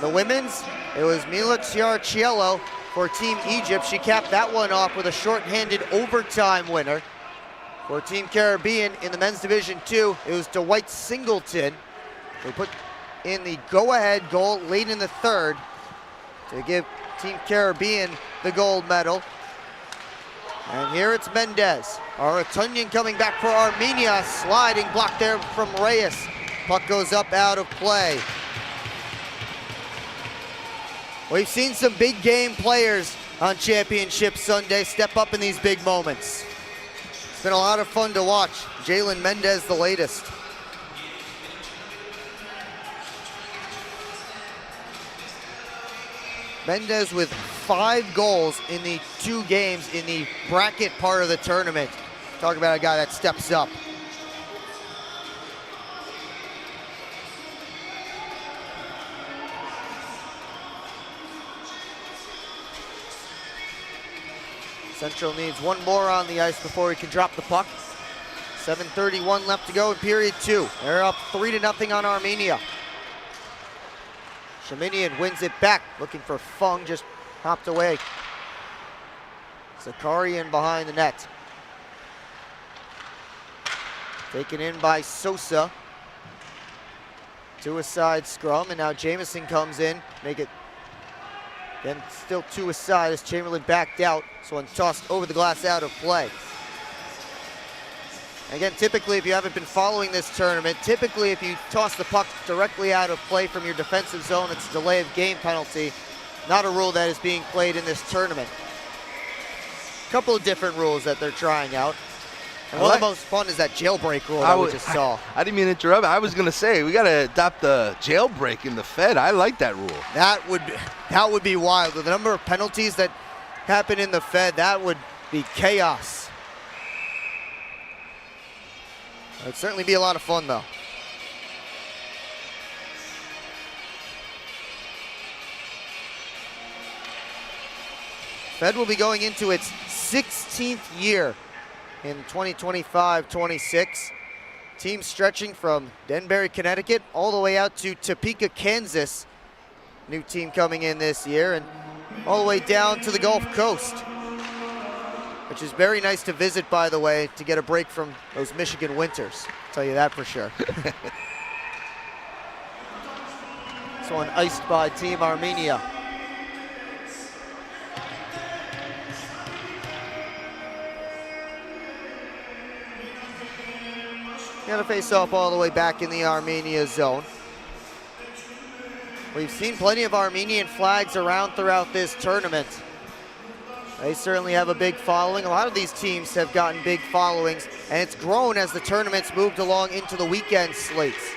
The women's, it was Mila Chiarciello for Team Egypt. She capped that one off with a shorthanded overtime winner. For Team Caribbean in the men's Division 2, it was Dwight Singleton who put in the go-ahead goal late in the 3rd to give Team Caribbean the gold medal. And here it's Mendez. Aratunian coming back for Armenia. Sliding block there from Reyes. Puck goes up out of play. We've seen some big game players on Championship Sunday step up in these big moments. It's been a lot of fun to watch. Jalen Mendez the latest. Mendez with 5 goals in the 2 games in the bracket part of the tournament. Talk about a guy that steps up. Central needs 1 more on the ice before he can drop the puck. 7:31 left to go in period 2. They're up 3-0 on Armenia. Shaminian wins it back, looking for Fung, just hopped away. Zakarian behind the net. Taken in by Sosa. To a side scrum, and now Jamison comes in, make it, then still to a side as Chamberlain backed out. This one tossed over the glass out of play. Again, typically, if you haven't been following this tournament, typically if you toss the puck directly out of play from your defensive zone, it's a delay of game penalty. Not a rule that is being played in this tournament. A couple of different rules that they're trying out. And one of the most fun is that jailbreak rule that we just saw. I didn't mean to interrupt. I was going to say, we got to adopt the jailbreak in the Fed. I like that rule. That would be wild. With the number of penalties that happen in the Fed, that would be chaos. It'd certainly be a lot of fun, though. Fed will be going into its 16th year in 2025-26. Team stretching from Denbury, Connecticut, all the way out to Topeka, Kansas. New team coming in this year, and all the way down to the Gulf Coast, which is very nice to visit, by the way, to get a break from those Michigan winters. I'll tell you that for sure. This one iced by Team Armenia. Got to face off all the way back in the Armenia zone. We've seen plenty of Armenian flags around throughout this tournament. They certainly have a big following. A lot of these teams have gotten big followings, and it's grown as the tournaments moved along into the weekend slates.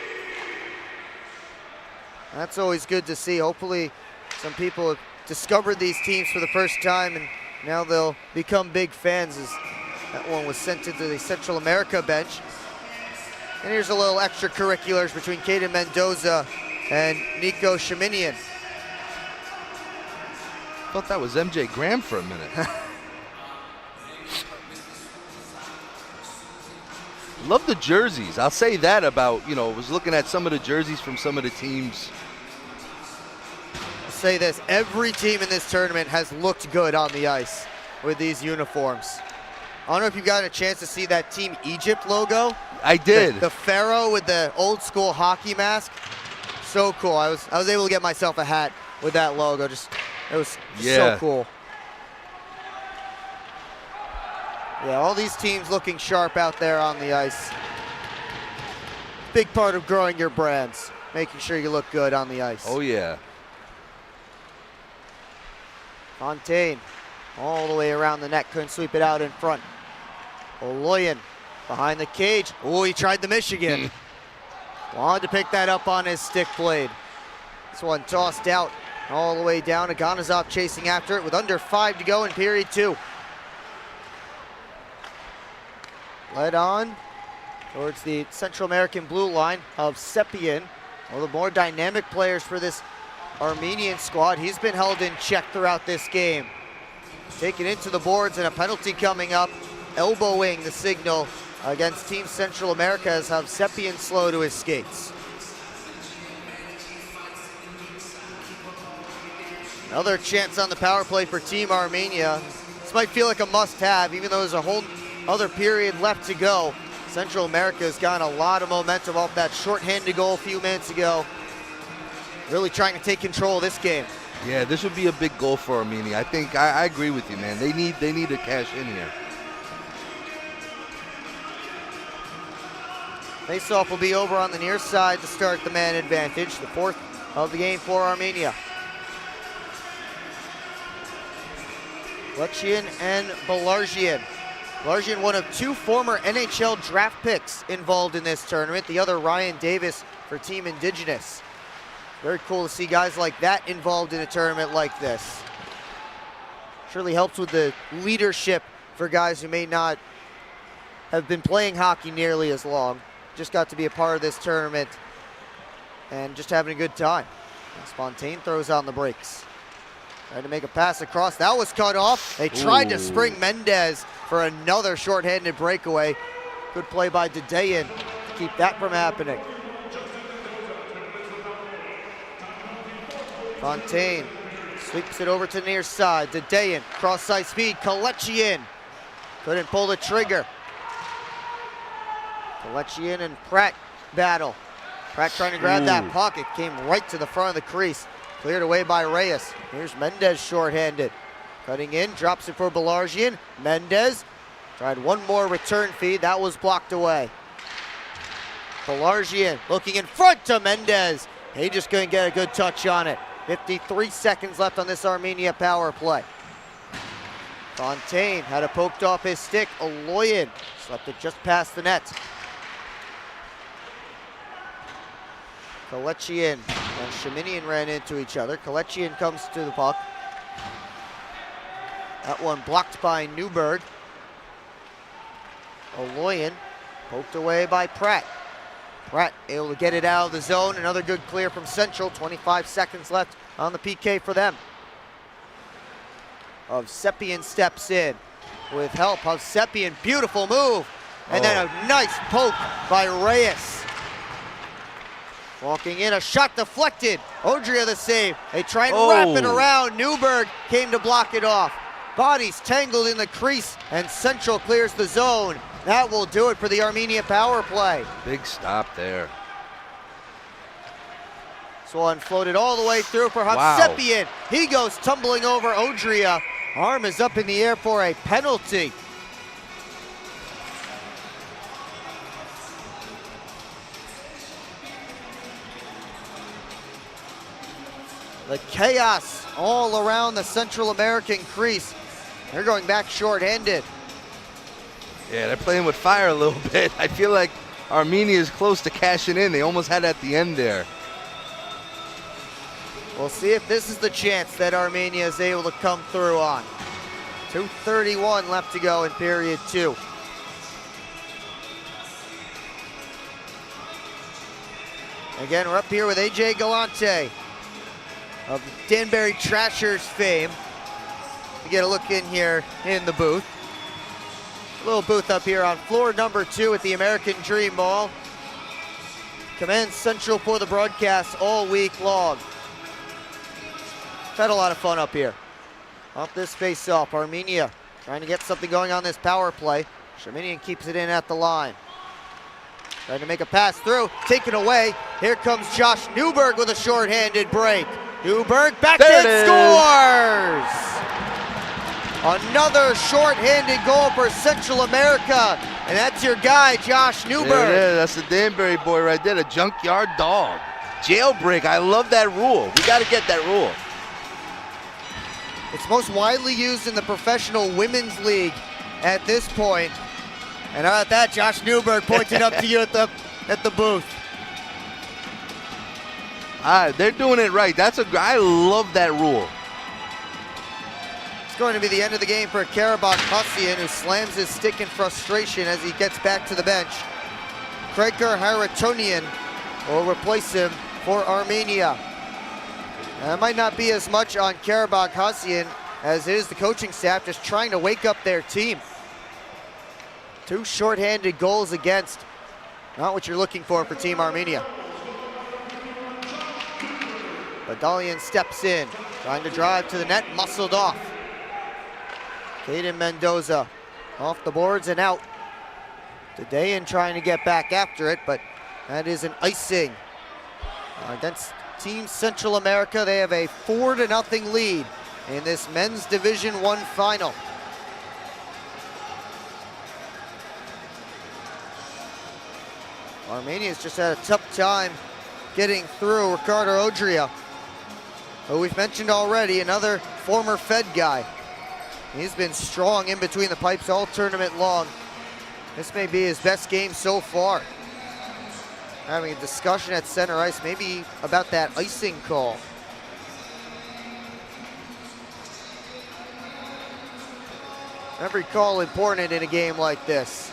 That's always good to see. Hopefully some people have discovered these teams for the first time, and now they'll become big fans, as that one was sent into the Central America bench. And here's a little extracurriculars between Caden Mendoza and Nico Shaminian. I thought that was MJ Graham for a minute. Love the jerseys. I'll say that about, was looking at some of the jerseys from some of the teams. I'll say this, every team in this tournament has looked good on the ice with these uniforms. I don't know if you got a chance to see that Team Egypt logo. I did. The pharaoh with the old school hockey mask. So cool. I was able to get myself a hat with that logo. It was so cool. Yeah, all these teams looking sharp out there on the ice. Big part of growing your brands, making sure you look good on the ice. Oh, yeah. Fontaine all the way around the net, couldn't sweep it out in front. Oloyan behind the cage. Oh, he tried the Michigan. Wanted to pick that up on his stick blade. This one tossed out all the way down. Aganazov chasing after it with under 5 to go in period 2. Led on towards the Central American blue line of Sepian. One of the more dynamic players for this Armenian squad. He's been held in check throughout this game. Taken into the boards, and a penalty coming up, elbowing the signal against Team Central America as Hovsepian slow to his skates. Another chance on the power play for Team Armenia. This might feel like a must-have, even though there's a whole other period left to go. Central America has gotten a lot of momentum off that shorthanded goal a few minutes ago. Really trying to take control of this game. Yeah, this would be a big goal for Armenia. I think I agree with you, man. They need to cash in here. Face-off will be over on the near side to start the man advantage. The fourth of the game for Armenia. Lechian and Belargian. Belargian, one of two former NHL draft picks involved in this tournament. The other, Ryan Davis, for Team Indigenous. Very cool to see guys like that involved in a tournament like this. Surely helps with the leadership for guys who may not have been playing hockey nearly as long. Just got to be a part of this tournament and just having a good time. And Spontaine throws on the brakes. Trying to make a pass across. That was cut off. They tried to spring Mendez for another shorthanded breakaway. Good play by Dedeyan to keep that from happening. Fontaine sweeps it over to the near side. Dedeyan, cross-side speed. Kalechian couldn't pull the trigger. Kalechian and Pratt battle. Pratt trying to grab that puck. It came right to the front of the crease. Cleared away by Reyes. Here's Mendez shorthanded. Cutting in, drops it for Belargian. Mendez tried one more return feed. That was blocked away. Belargian looking in front to Mendez. He just couldn't get a good touch on it. 53 seconds left on this Armenia power play. Fontaine had it poked off his stick. Aloyan slept it just past the net. Kalechian and Sheminian ran into each other. Kalechian comes to the puck. That one blocked by Newberg. Aloyan poked away by Pratt. Pratt able to get it out of the zone. Another good clear from Central. 25 seconds left on the PK for them. Hovsepian steps in with help. Hovsepian, beautiful move. And then a nice poke by Reyes. Walking in, a shot deflected. Odria the save. They try and wrap it around. Newberg came to block it off. Bodies tangled in the crease, and Central clears the zone. That will do it for the Armenia power play. Big stop there. This one floated all the way through for Hovsepian. He goes tumbling over Odria. Arm is up in the air for a penalty. The chaos all around the Central American crease. They're going back short-handed. Yeah, they're playing with fire a little bit. I feel like Armenia is close to cashing in. They almost had it at the end there. We'll see if this is the chance that Armenia is able to come through on. 2:31 left to go in period 2. Again, we're up here with AJ Galante of Danbury Trashers fame. We get a look in here in the booth. A little booth up here on floor number 2 at the American Dream Mall. Command Central for the broadcast all week long. Had a lot of fun up here. Off this face-off, Armenia trying to get something going on this power play. Sherminian keeps it in at the line. Trying to make a pass through, taken away. Here comes Josh Newberg with a short-handed break. Newberg backhand scores! Another short-handed goal for Central America, and that's your guy, Josh Newberg. Yeah, that's the Danbury boy right there, the junkyard dog. Jailbreak, I love that rule. We got to get that rule. It's most widely used in the professional women's league at this point. And how about that, Josh Newberg pointed up to you at the booth. They're doing it right. I love that rule. It's going to be the end of the game for Karabakh Hassian, who slams his stick in frustration as he gets back to the bench. Kreker Haratonian will replace him for Armenia. And it might not be as much on Karabakh Hassian as it is the coaching staff just trying to wake up their team. 2 shorthanded goals against. Not what you're looking for Team Armenia. Badalian steps in, trying to drive to the net, muscled off. Caden Mendoza off the boards and out. Dedayan trying to get back after it, but that is an icing. Against Team Central America, they have a 4-0 lead in this men's Division I final. Armenia's just had a tough time getting through. Ricardo Odria, who we've mentioned already, another former Fed guy. He's been strong in between the pipes all tournament long. This may be his best game so far. Having a discussion at center ice, maybe about that icing call. Every call important in a game like this.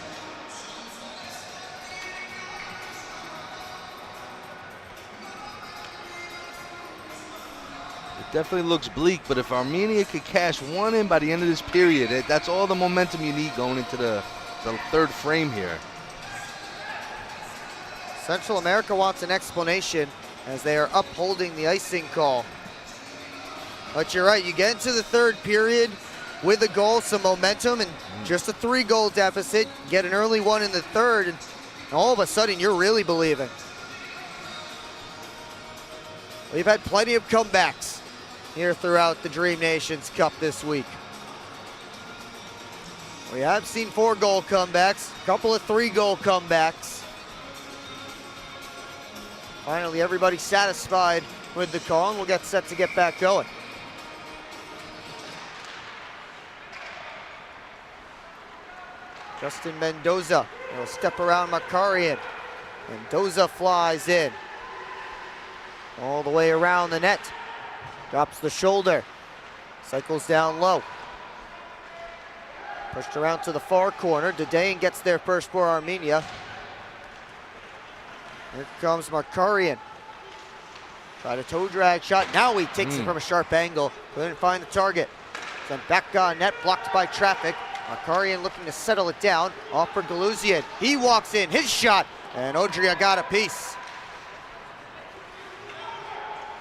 Definitely looks bleak, but if Armenia could cash one in by the end of this period, that's all the momentum you need going into the third frame here. Central America wants an explanation as they are upholding the icing call. But you're right, you get into the third period with a goal, some momentum, and just a 3-goal deficit. Get an early one in the third, and all of a sudden you're really believing. We've had plenty of comebacks here throughout the Dream Nations Cup this week. We have seen 4-goal comebacks, a couple of 3-goal comebacks. Finally, everybody satisfied with the call, and we'll get set to get back going. Justin Mendoza will step around Makarian. Mendoza flies in. All the way around the net. Drops the shoulder. Cycles down low. Pushed around to the far corner. Dedayan gets there first for Armenia. Here comes Makarian. Tried a toe drag shot. Now he takes it from a sharp angle. Couldn't find the target. Sent back on net, blocked by traffic. Makarian looking to settle it down. Off for Galuzian. He walks in, his shot, and Odria got a piece.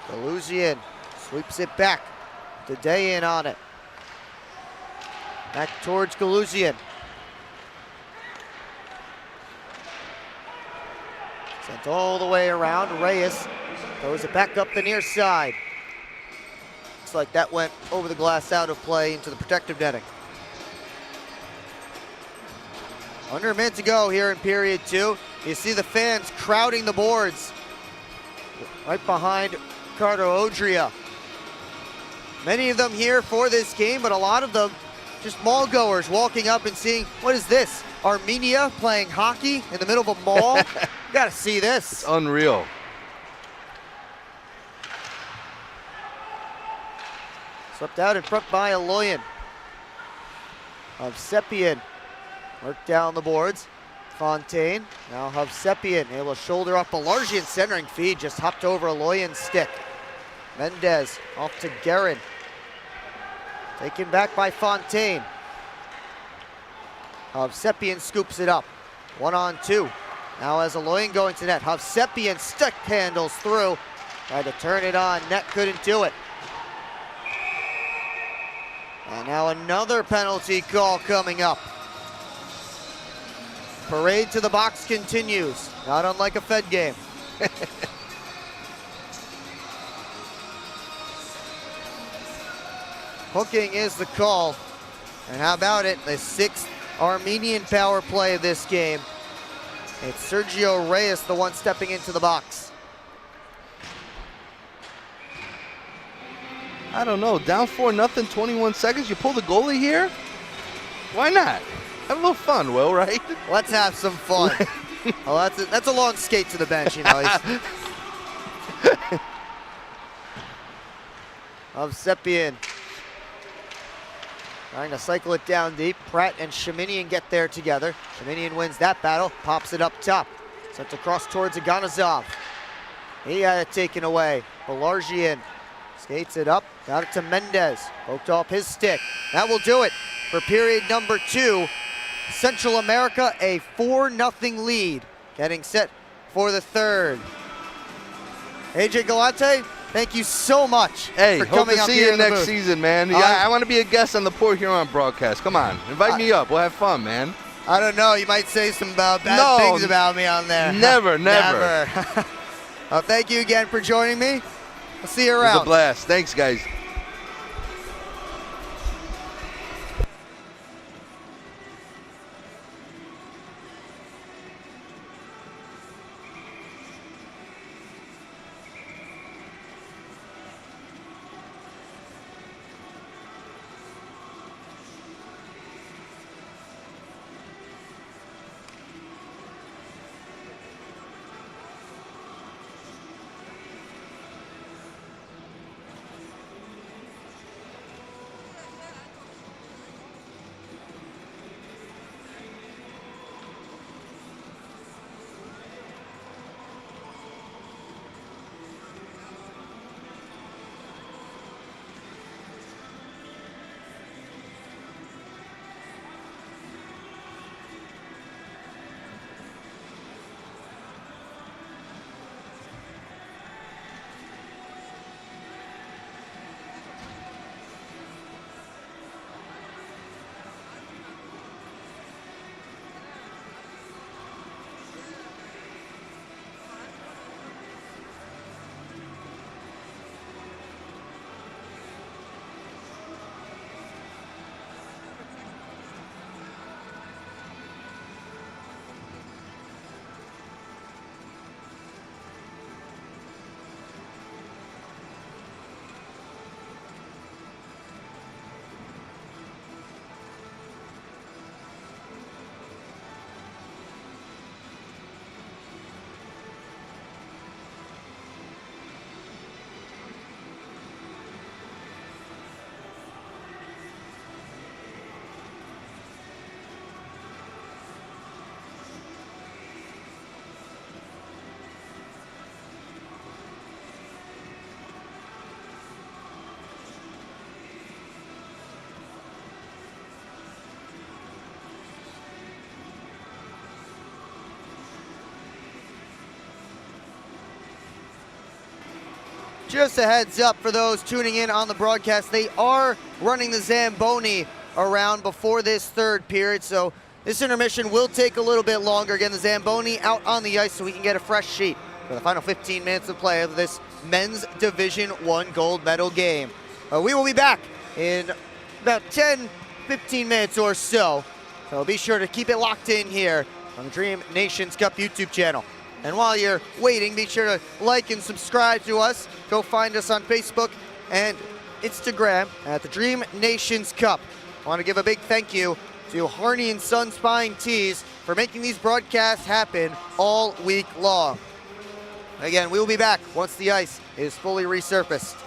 Galuzian sweeps it back. Dedayan on it. Back towards Galuzian. Sent all the way around. Reyes throws it back up the near side. Looks like that went over the glass, out of play, into the protective netting. Under a minute to go here in period 2. You see the fans crowding the boards right behind Ricardo Odria. Many of them here for this game, but a lot of them just mall goers walking up and seeing, what is this? Armenia playing hockey in the middle of a mall? You gotta see this. It's unreal. Swept out in front by Aloyan. Hovsepian worked down the boards. Fontaine, now Hovsepian able to shoulder up Belargian, centering feed, just hopped over Aloyan's stick. Mendez off to Guerin. Taken back by Fontaine. Hovsepian scoops it up. 1-on-2. Now as Aloyan going to net. Hovsepian stick handles through. Tried to turn it on. Net couldn't do it. And now another penalty call coming up. Parade to the box continues. Not unlike a Fed game. Hooking is the call. And how about it? The 6th Armenian power play of this game. It's Sergio Reyes, the one stepping into the box. I don't know. Down 4-0, 21 seconds. You pull the goalie here? Why not? Have a little fun, Will, right? Let's have some fun. Oh, that's a long skate to the bench, you know. Hovsepian trying to cycle it down deep. Pratt and Shaminian get there together. Shaminian wins that battle, pops it up top. Sent across towards Aganazov. He had it taken away. Belargian skates it up, got it to Mendez. Poked off his stick. That will do it for period number 2. Central America a 4-0 lead. Getting set for the third. AJ Galante, thank you so much Hey, for hope coming to up see here you in the next booth. season, man. Yeah, I want to be a guest on the Port Huron broadcast. Come on, invite me up. We'll have fun, man. I don't know, you might say some bad No, things about me on there. Never. Well, thank you again for joining me. I'll see you It was around. a blast. Thanks, guys. Just a heads up for those tuning in on the broadcast, they are running the Zamboni around before this third period, so this intermission will take a little bit longer. Again, the Zamboni out on the ice so we can get a fresh sheet for the final 15 minutes of play of this men's Division I gold medal game. We will be back in about 10-15 minutes or so, so be sure to keep it locked in here on the Dream Nations Cup YouTube channel. And while you're waiting, be sure to like and subscribe to us. Go find us on Facebook and Instagram at the Dream Nations Cup. I want to give a big thank you to Harney & Son Spine Tees for making these broadcasts happen all week long. Again, we will be back once the ice is fully resurfaced.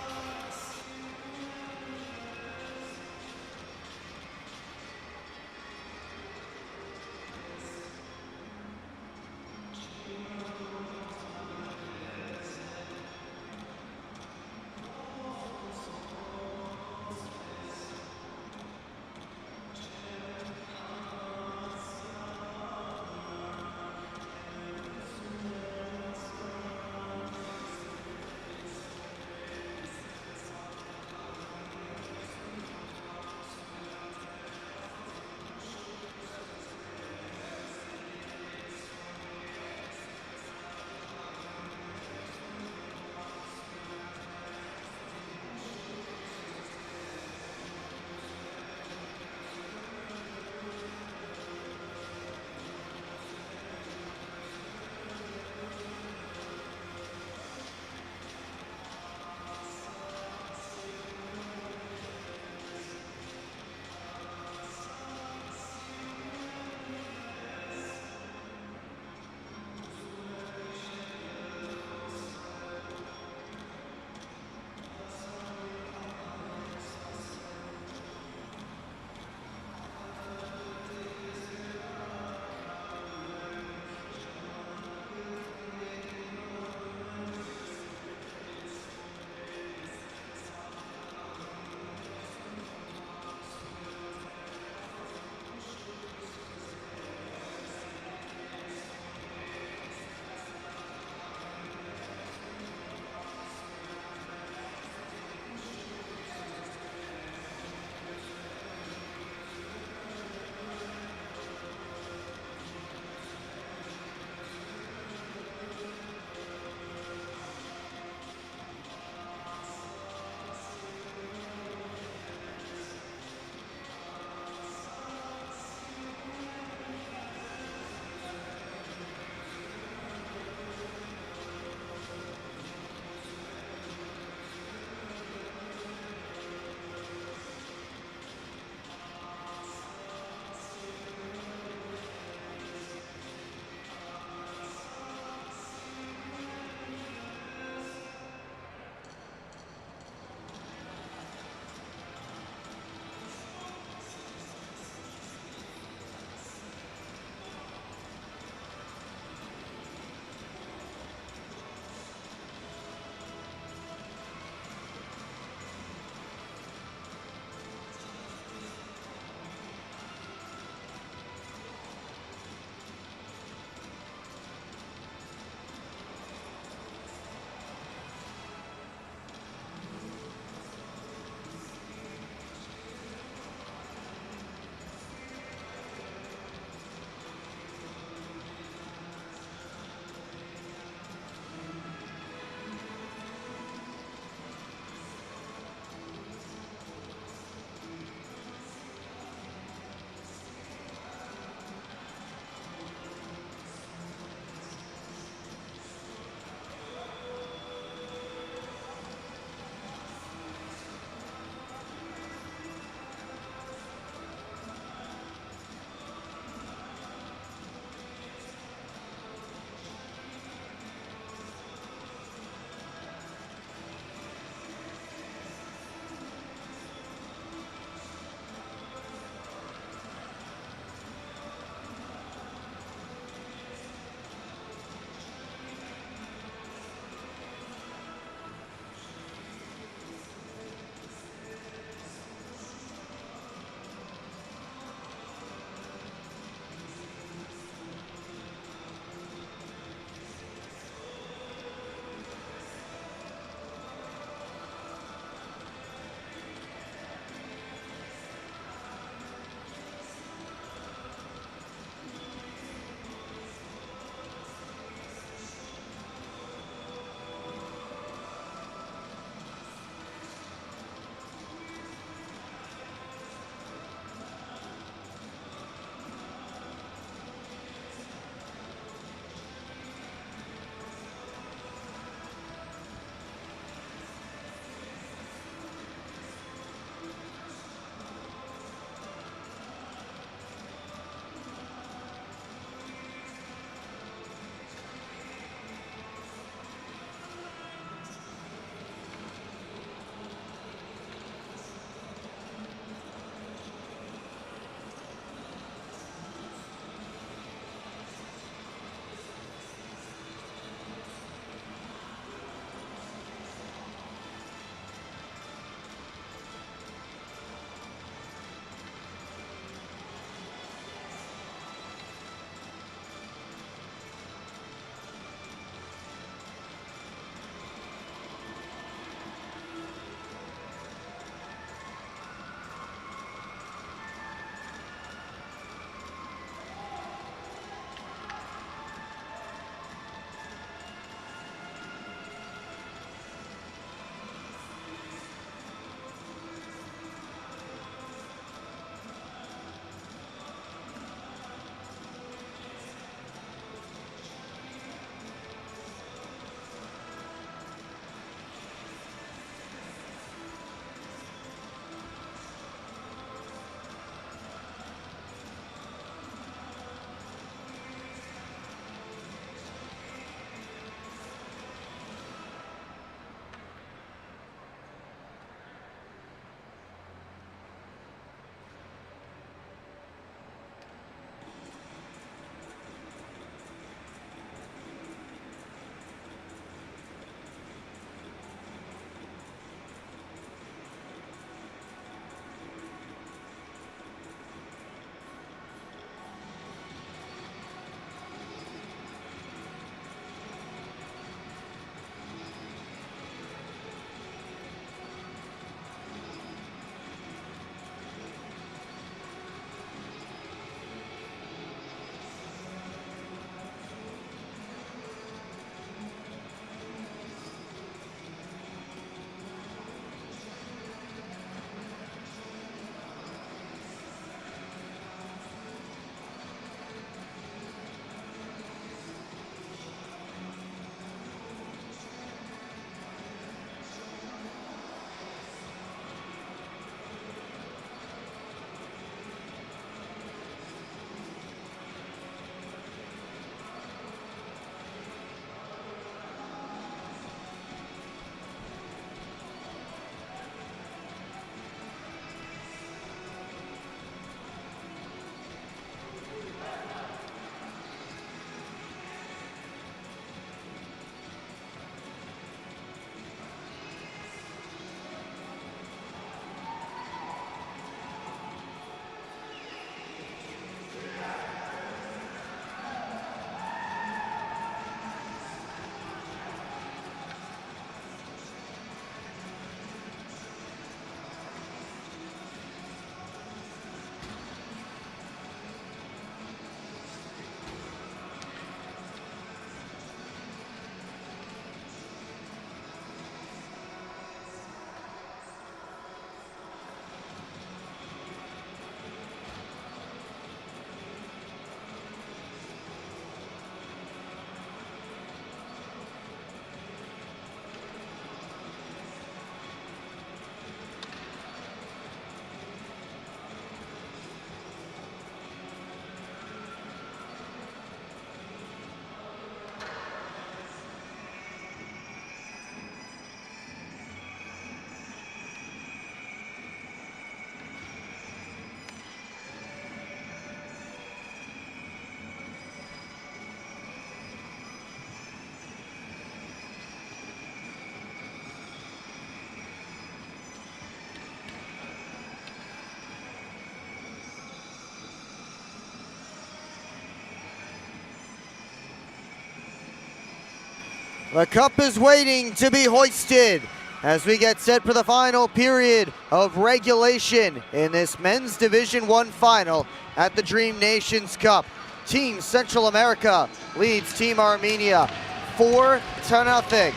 The cup is waiting to be hoisted as we get set for the final period of regulation in this men's Division I final at the Dream Nations Cup. Team Central America leads Team Armenia 4-0.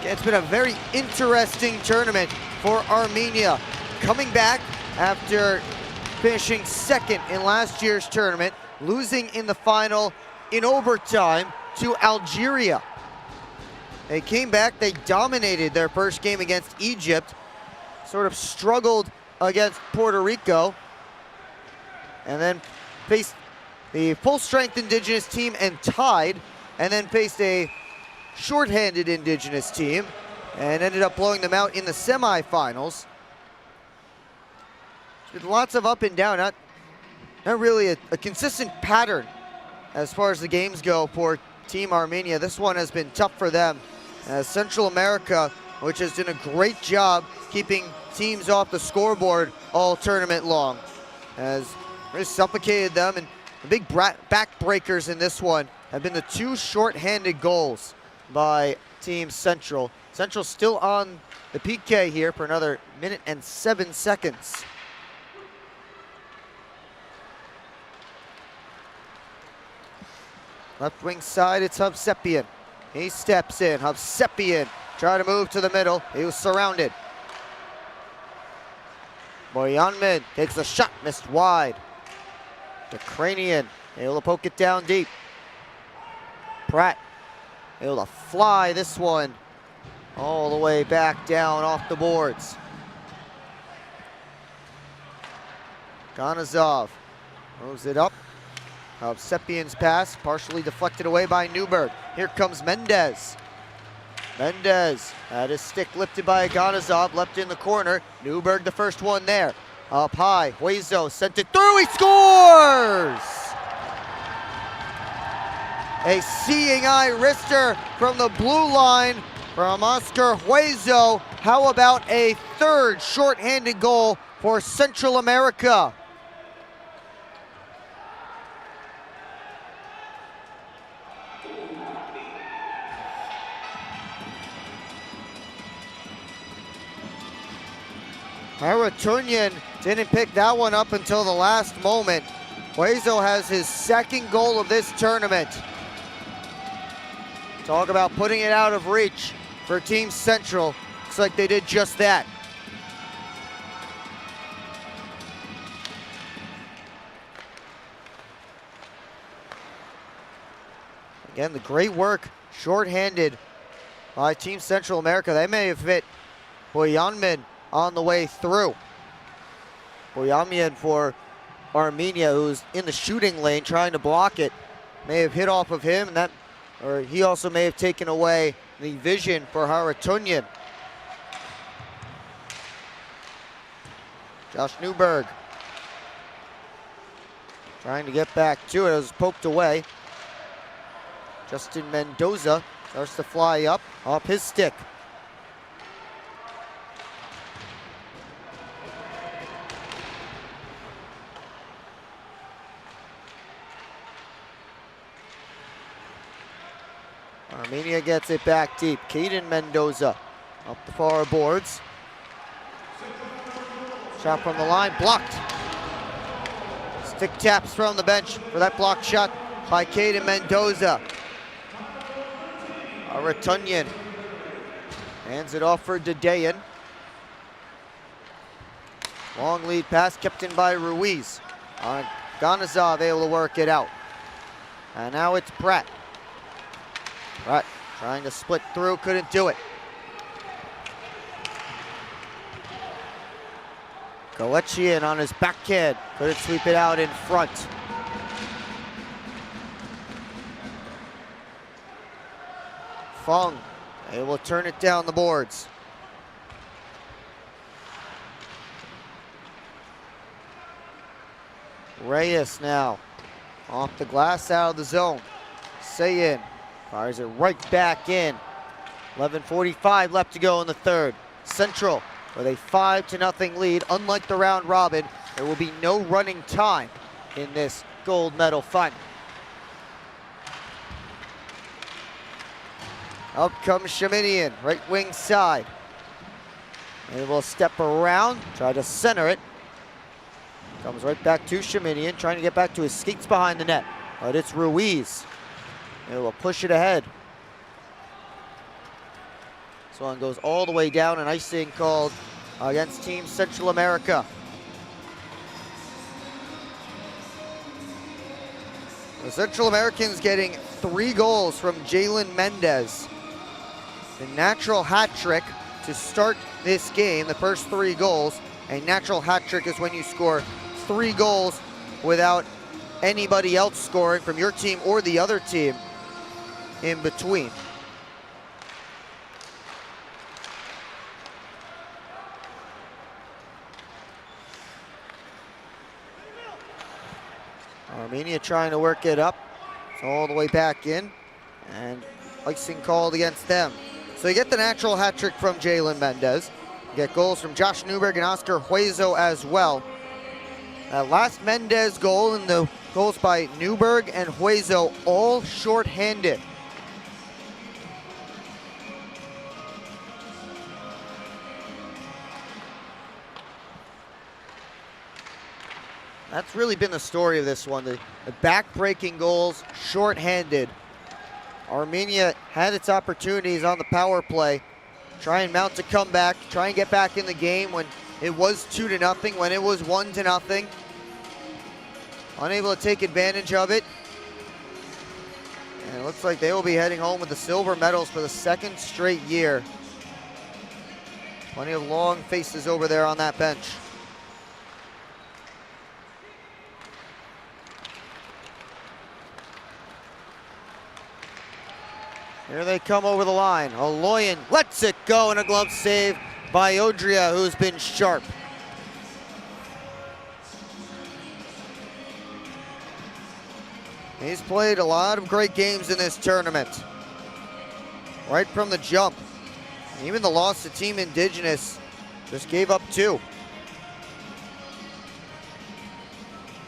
It's been a very interesting tournament for Armenia, coming back after finishing second in last year's tournament, losing in the final in overtime to Algeria. They came back, they dominated their first game against Egypt, sort of struggled against Puerto Rico, and then faced the full-strength Indigenous team and tied, and then faced a shorthanded Indigenous team and ended up blowing them out in the semifinals. With lots of up and down, not really a consistent pattern as far as the games go for Team Armenia. This one has been tough for them, as Central America, which has done a great job keeping teams off the scoreboard all tournament long, has really suffocated them, and the big backbreakers in this one have been the two short-handed goals by Team Central. Central still on the PK here for another minute and 7 seconds. Left wing side, it's Hovsepian. He steps in. Hovsepian trying to move to the middle. He was surrounded. Boyanmin takes a shot, missed wide. Ukrainian able to poke it down deep. Pratt able to fly this one all the way back down off the boards. Ganazov moves it up. Hovsepian's pass partially deflected away by Newberg. Here comes Mendez. Mendez had his stick lifted by Ganazov, left in the corner. Newberg the first one there. Up high, Huezo sent it through, he scores! A seeing eye wrister from the blue line from Oscar Huezo. How about a third short-handed goal for Central America? Haratunyan didn't pick that one up until the last moment. Huezo has his second goal of this tournament. Talk about putting it out of reach for Team Central. Looks like they did just that. Again, the great work shorthanded by Team Central America. They may have hit Boyanmin on the way through. Boyanmin for Armenia, who's in the shooting lane trying to block it, may have hit off of him, and or he also may have taken away the vision for Haratunyan. Josh Newberg trying to get back to it. It was poked away. Justin Mendoza starts to fly up off his stick. Armenia gets it back deep. Caden Mendoza up the far boards. Shot from the line, blocked. Stick taps from the bench for that blocked shot by Caden Mendoza. Haratunyan hands it off for Dedeyan. Long lead pass kept in by Ruiz. Ganazov able to work it out. And now it's Pratt. Pratt trying to split through, couldn't do it. Goechian on his backhand, couldn't sweep it out in front. Fung able to turn it down the boards. Reyes now off the glass, out of the zone. Sayin fires it right back in. 11:45 left to go in the third. Central with a 5-0 lead. Unlike the round robin, there will be no running time in this gold medal final. Up comes Shaminian, right wing side. He will step around, try to center it. Comes right back to Shaminian, trying to get back to his skates behind the net. But it's Ruiz. He will push it ahead. This one goes all the way down, and icing called against Team Central America. The Central Americans getting 3 goals from Jalen Mendez. The natural hat trick to start this game, the first 3 goals. A natural hat trick is when you score 3 goals without anybody else scoring from your team or the other team in between. Armenia trying to work it up. It's all the way back in. And icing called against them. So you get the natural hat trick from Jalen Mendez. You get goals from Josh Newberg and Oscar Hueso as well. That last Mendez goal and the goals by Newberg and Hueso all short-handed. That's really been the story of this one. The back-breaking goals, short-handed. Armenia had its opportunities on the power play. Try and mount a comeback, try and get back in the game when it was 2-0, when it was 1-0. Unable to take advantage of it. And it looks like they will be heading home with the silver medals for the 2nd straight year. Plenty of long faces over there on that bench. Here they come over the line. Aloyan lets it go, and a glove save by Odria, who's been sharp. He's played a lot of great games in this tournament. Right from the jump. Even the loss to Team Indigenous, just gave up 2.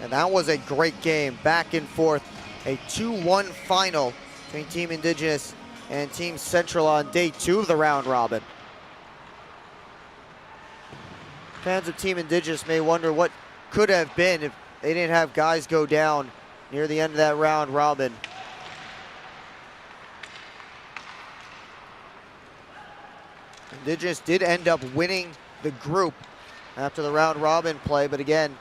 And that was a great game, back and forth. A 2-1 final between Team Indigenous and Team Central on day 2 of the round robin. Fans of Team Indigenous may wonder what could have been if they didn't have guys go down near the end of that round robin. Indigenous did end up winning the group after the round robin play, but again,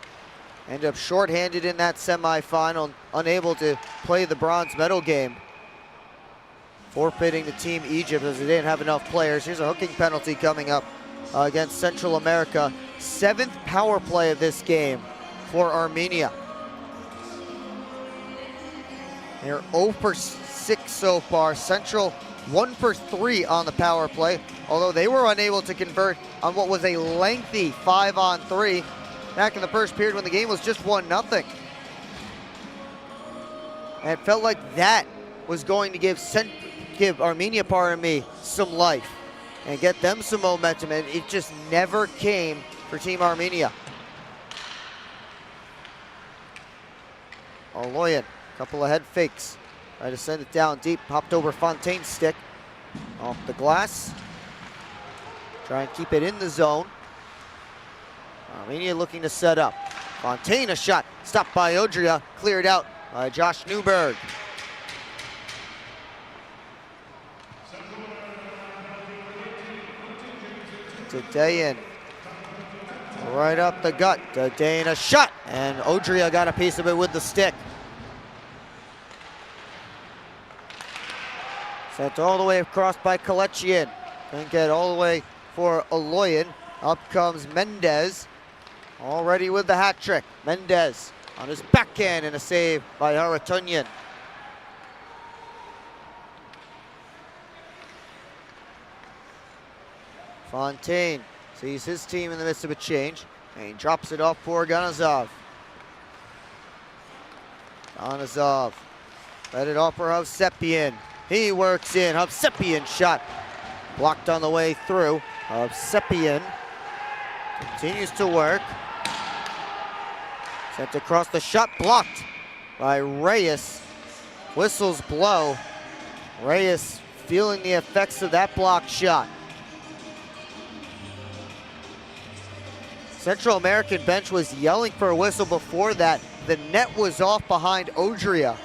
ended up shorthanded in that semifinal, unable to play the bronze medal game. Forfeiting to Team Egypt as they didn't have enough players. Here's a hooking penalty coming up against Central America. 7th power play of this game for Armenia. They're 0 for 6 so far. Central 1 for 3 on the power play, although they were unable to convert on what was a lengthy 5-on-3 back in the first period when the game was just 1-0. And it felt like that was going to give Armenia, pardon me, some life and get them some momentum, and it just never came for Team Armenia. Aloyan, couple of head fakes. Try to send it down deep, popped over Fontaine's stick. Off the glass. Try and keep it in the zone. Armenia looking to set up. Fontaine, a shot, stopped by Odria, cleared out by Josh Newberg. Dayan, right up the gut. Dayan, a shot, and Odria got a piece of it with the stick. Sent all the way across by Kalechian. Couldn't get all the way for Aloyan. Up comes Mendez, already with the hat trick. Mendez on his backhand, and a save by Haratunyan. Fontaine sees his team in the midst of a change, and he drops it off for Ganazov. Ganazov let it off for Hovsepian. He works in. Hovsepian shot blocked on the way through. Hovsepian continues to work. Sent across, the shot blocked by Reyes. Whistles blow. Reyes feeling the effects of that blocked shot. Central American bench was yelling for a whistle before that. The net was off behind Odria.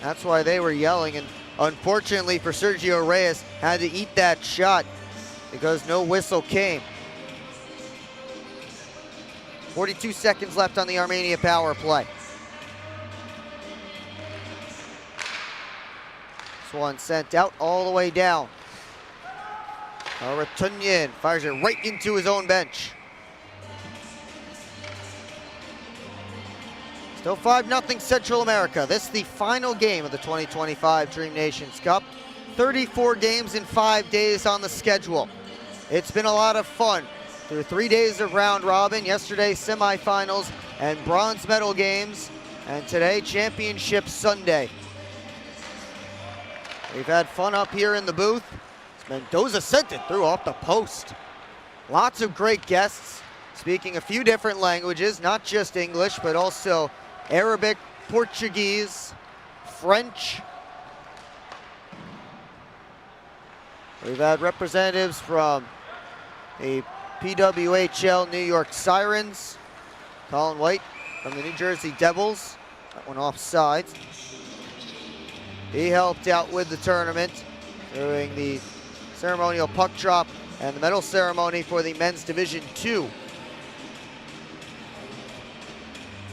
That's why they were yelling, and unfortunately for Sergio Reyes, had to eat that shot because no whistle came. 42 seconds left on the Armenia power play. This one sent out all the way down. Aratunyan fires it right into his own bench. Still 5-0 Central America. This is the final game of the 2025 Dream Nations Cup. 34 games in 5 days on the schedule. It's been a lot of fun through 3 days of round robin. Yesterday, semifinals and bronze medal games. And today, Championship Sunday. We've had fun up here in the booth. Mendoza sent it through off the post. Lots of great guests, speaking a few different languages, not just English, but also Arabic, Portuguese, French. We've had representatives from the PWHL New York Sirens, Colin White from the New Jersey Devils, that one offsides. He helped out with the tournament during the ceremonial puck drop and the medal ceremony for the men's Division II.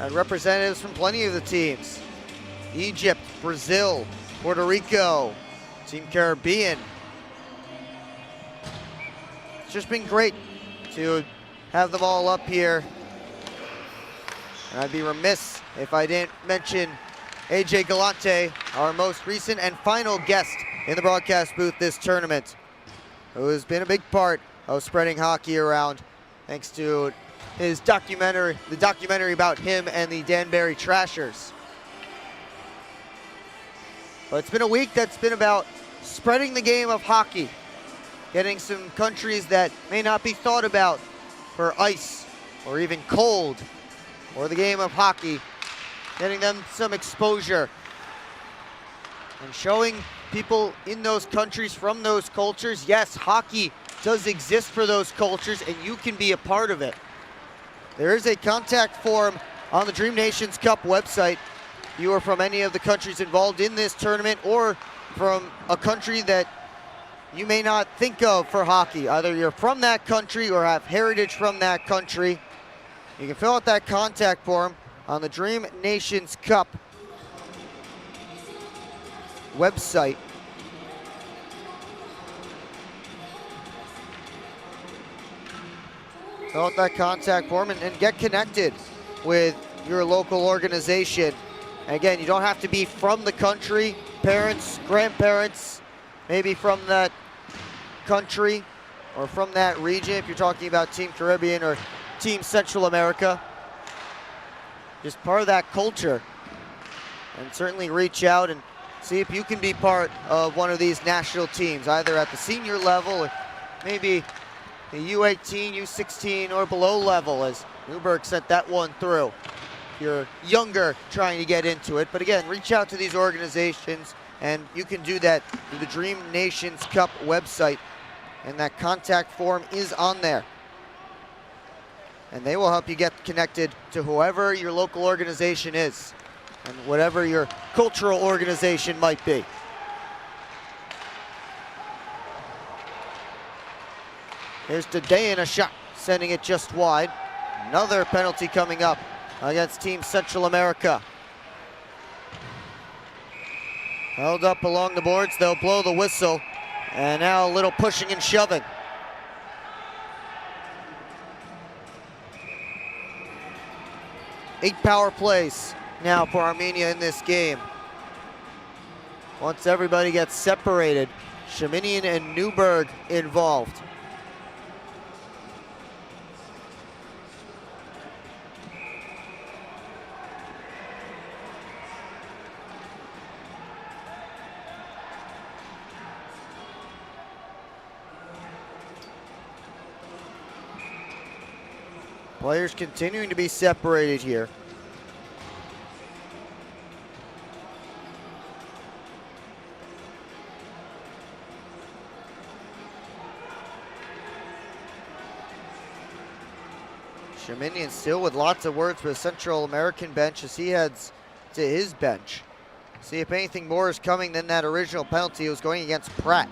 And representatives from plenty of the teams. Egypt, Brazil, Puerto Rico, Team Caribbean. It's just been great to have them all up here. And I'd be remiss if I didn't mention AJ Galante, our most recent and final guest in the broadcast booth this tournament, who has been a big part of spreading hockey around thanks to his documentary, the documentary about him and the Danbury Trashers. But it's been a week that's been about spreading the game of hockey, getting some countries that may not be thought about for ice or even cold or the game of hockey, getting them some exposure and showing people in those countries from those cultures, yes, hockey does exist for those cultures and you can be a part of it. There is a contact form on the Dream Nations Cup website. If you are from any of the countries involved in this tournament or from a country that you may not think of for hockey, either you're from that country or have heritage from that country, you can fill out that contact form on the Dream Nations Cup website. Fill out that contact form and get connected with your local organization. And again, you don't have to be from the country. Parents, grandparents, maybe from that country or from that region, if you're talking about Team Caribbean or Team Central America. Just part of that culture. And certainly reach out and see if you can be part of one of these national teams, either at the senior level or maybe the U18, U16, or below level, as Newberg sent that one through. If you're younger trying to get into it. But again, reach out to these organizations, and you can do that through the Dream Nations Cup website. And that contact form is on there. And they will help you get connected to whoever your local organization is and whatever your cultural organization might be. Here's Dayan, a shot, sending it just wide. Another penalty coming up against Team Central America. Held up along the boards, they'll blow the whistle. And now a little pushing and shoving. Eight power plays now for Armenia in this game. Once everybody gets separated, Shaminian and Newberg involved. Players continuing to be separated here. Shaminian still with lots of words for the Central American bench as he heads to his bench. See if anything more is coming than that original penalty. It was going against Pratt.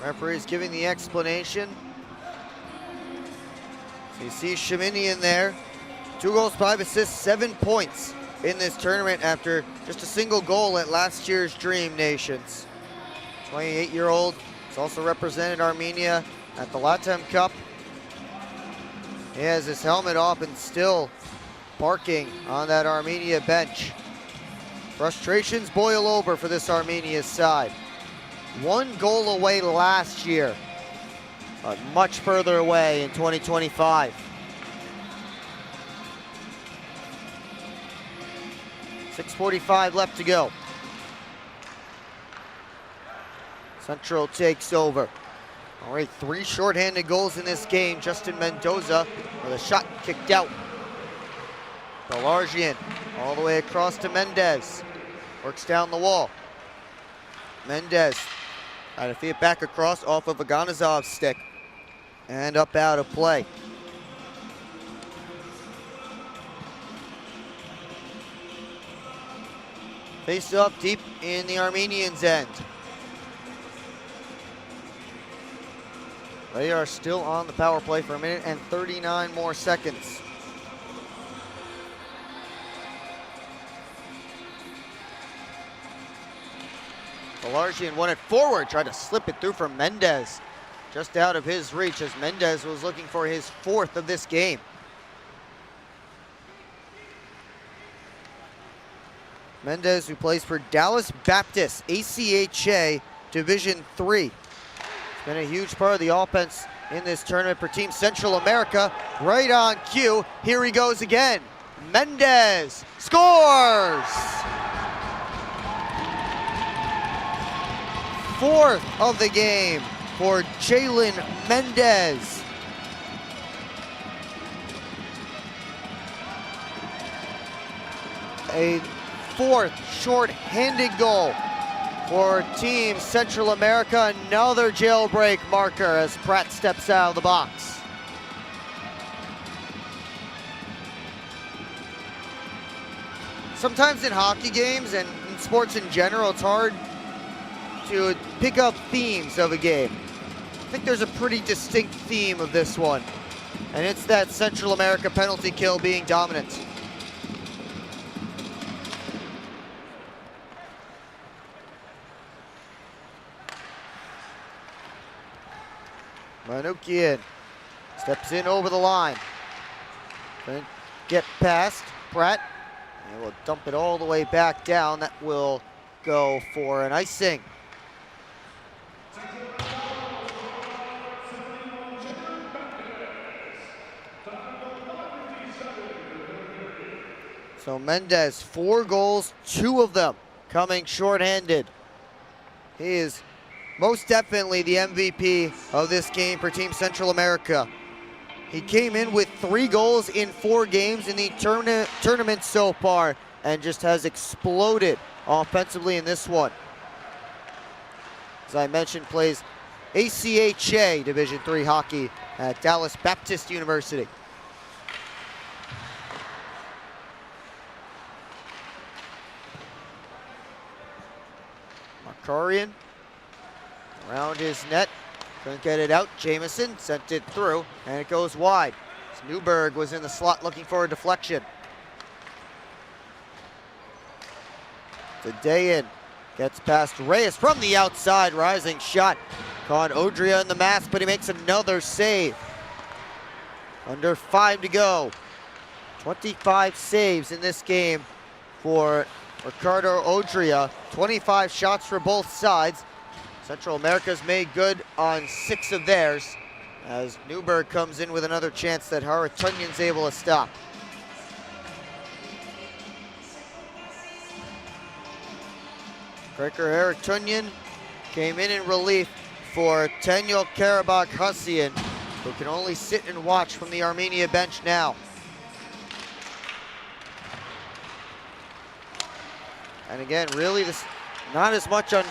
Referee's giving the explanation. So you see Shaminian there. 2 goals, 5 assists, 7 points in this tournament after just a single goal at last year's Dream Nations. 28-year-old has also represented Armenia at the Latam Cup. He has his helmet off and still barking on that Armenia bench. Frustrations boil over for this Armenia side. 1 goal away last year, but much further away in 2025. 6:45 left to go. Central takes over. Already 3 shorthanded goals in this game. Justin Mendoza with a shot kicked out. Belargian all the way across to Mendez. Works down the wall. Mendez trying to feed it back across off of Aganazov's stick. And up out of play. Face up deep in the Armenians' end. They are still on the power play for 1 minute and 39 more seconds. Belargian won it forward, tried to slip it through for Mendez. Just out of his reach as Mendez was looking for his 4th of this game. Mendez, who plays for Dallas Baptist, ACHA Division III. It's been a huge part of the offense in this tournament for Team Central America. Right on cue, here he goes again. Mendez scores! 4th of the game for Jalen Mendez. A 4th short-handed goal for Team Central America. Another jailbreak marker as Pratt steps out of the box. Sometimes in hockey games and in sports in general, it's hard to pick up themes of a game. I think there's a pretty distinct theme of this one, and it's that Central America penalty kill being dominant. Manukian steps in over the line. Then get past Pratt, and will dump it all the way back down. That will go for an icing. So Mendez, 4 goals, 2 of them coming shorthanded. He is most definitely the MVP of this game for Team Central America. He came in with 3 goals in 4 games in the tournament so far and just has exploded offensively in this one. As I mentioned, plays ACHA Division III hockey at Dallas Baptist University. Makarian around his net, couldn't get it out. Jamison sent it through, and it goes wide. Newberg was in the slot looking for a deflection. Dayan gets past Reyes from the outside, rising shot. Caught Odria in the mask, but he makes another save. Under 5 to go. 25 saves in this game for Ricardo Odria. 25 shots for both sides. Central America's made good on 6 of theirs as Newberg comes in with another chance that Haratunyan's able to stop. Kreker Haratunyan came in relief for Tenyel Karabakh Hussian, who can only sit and watch from the Armenia bench now. And again, really this not as much on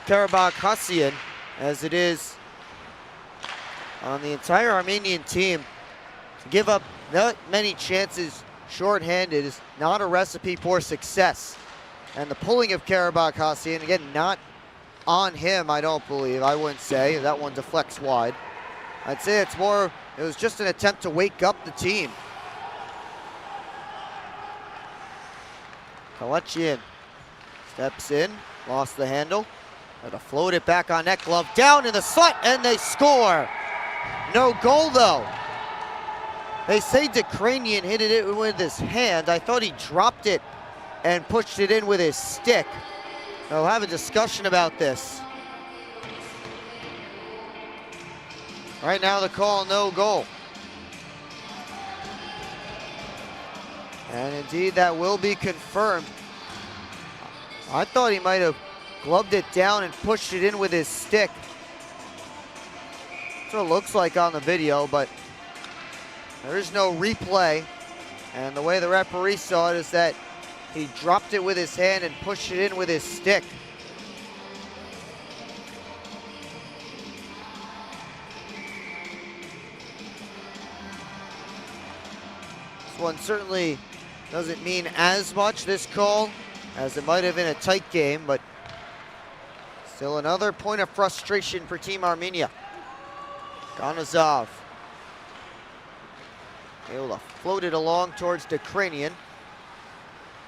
Karabakh Hassian as it is on the entire Armenian team. To give up that many chances shorthanded is not a recipe for success. And the pulling of Karabakh Hassian, again, not on him, I don't believe. I wouldn't say. That one deflects wide. I'd say it was just an attempt to wake up the team. Kalechian steps in, lost the handle. Had to float it back on net, glove down in the slot, and they score. No goal though. They say Ukrainian hit it with his hand. I thought he dropped it and pushed it in with his stick. They'll have a discussion about this. Right now the call, no goal. And indeed that will be confirmed. I thought he might have gloved it down and pushed it in with his stick. That's what it looks like on the video, but there is no replay. And the way the referee saw it is that he dropped it with his hand and pushed it in with his stick. This one certainly doesn't mean as much, this call, as it might have been a tight game, but still another point of frustration for Team Armenia. Ganazov able to float it along towards the Ukrainian.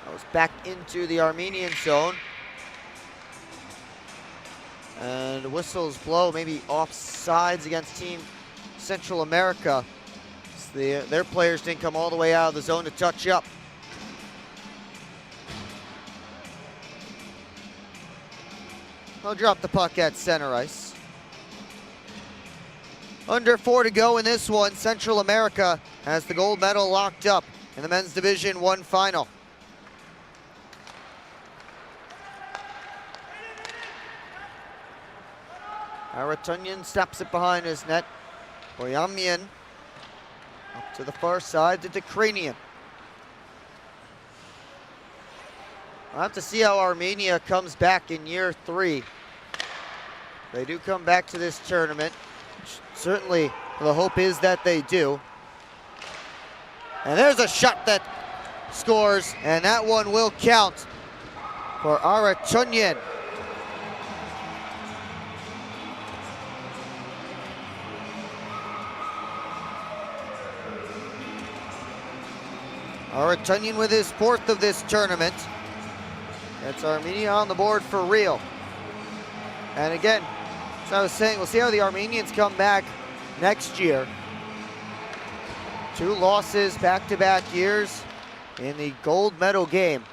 That was back into the Armenian zone. And whistles blow, maybe offsides against Team Central America. So their players didn't come all the way out of the zone to touch up. They'll drop the puck at center ice. Under 4 to go in this one. Central America has the gold medal locked up in the men's Division 1 final. Aratunyan steps it behind his net. Boyamian up to the far side to Ukrainian. We'll have to see how Armenia comes back in year 3. They do come back to this tournament. Certainly, the hope is that they do. And there's a shot that scores, and that one will count for Aratunyan. Aratunyan with his 4th of this tournament. That's Armenia on the board for real. And again, as I was saying, we'll see how the Armenians come back next year. 2 losses back-to-back years in the gold medal game.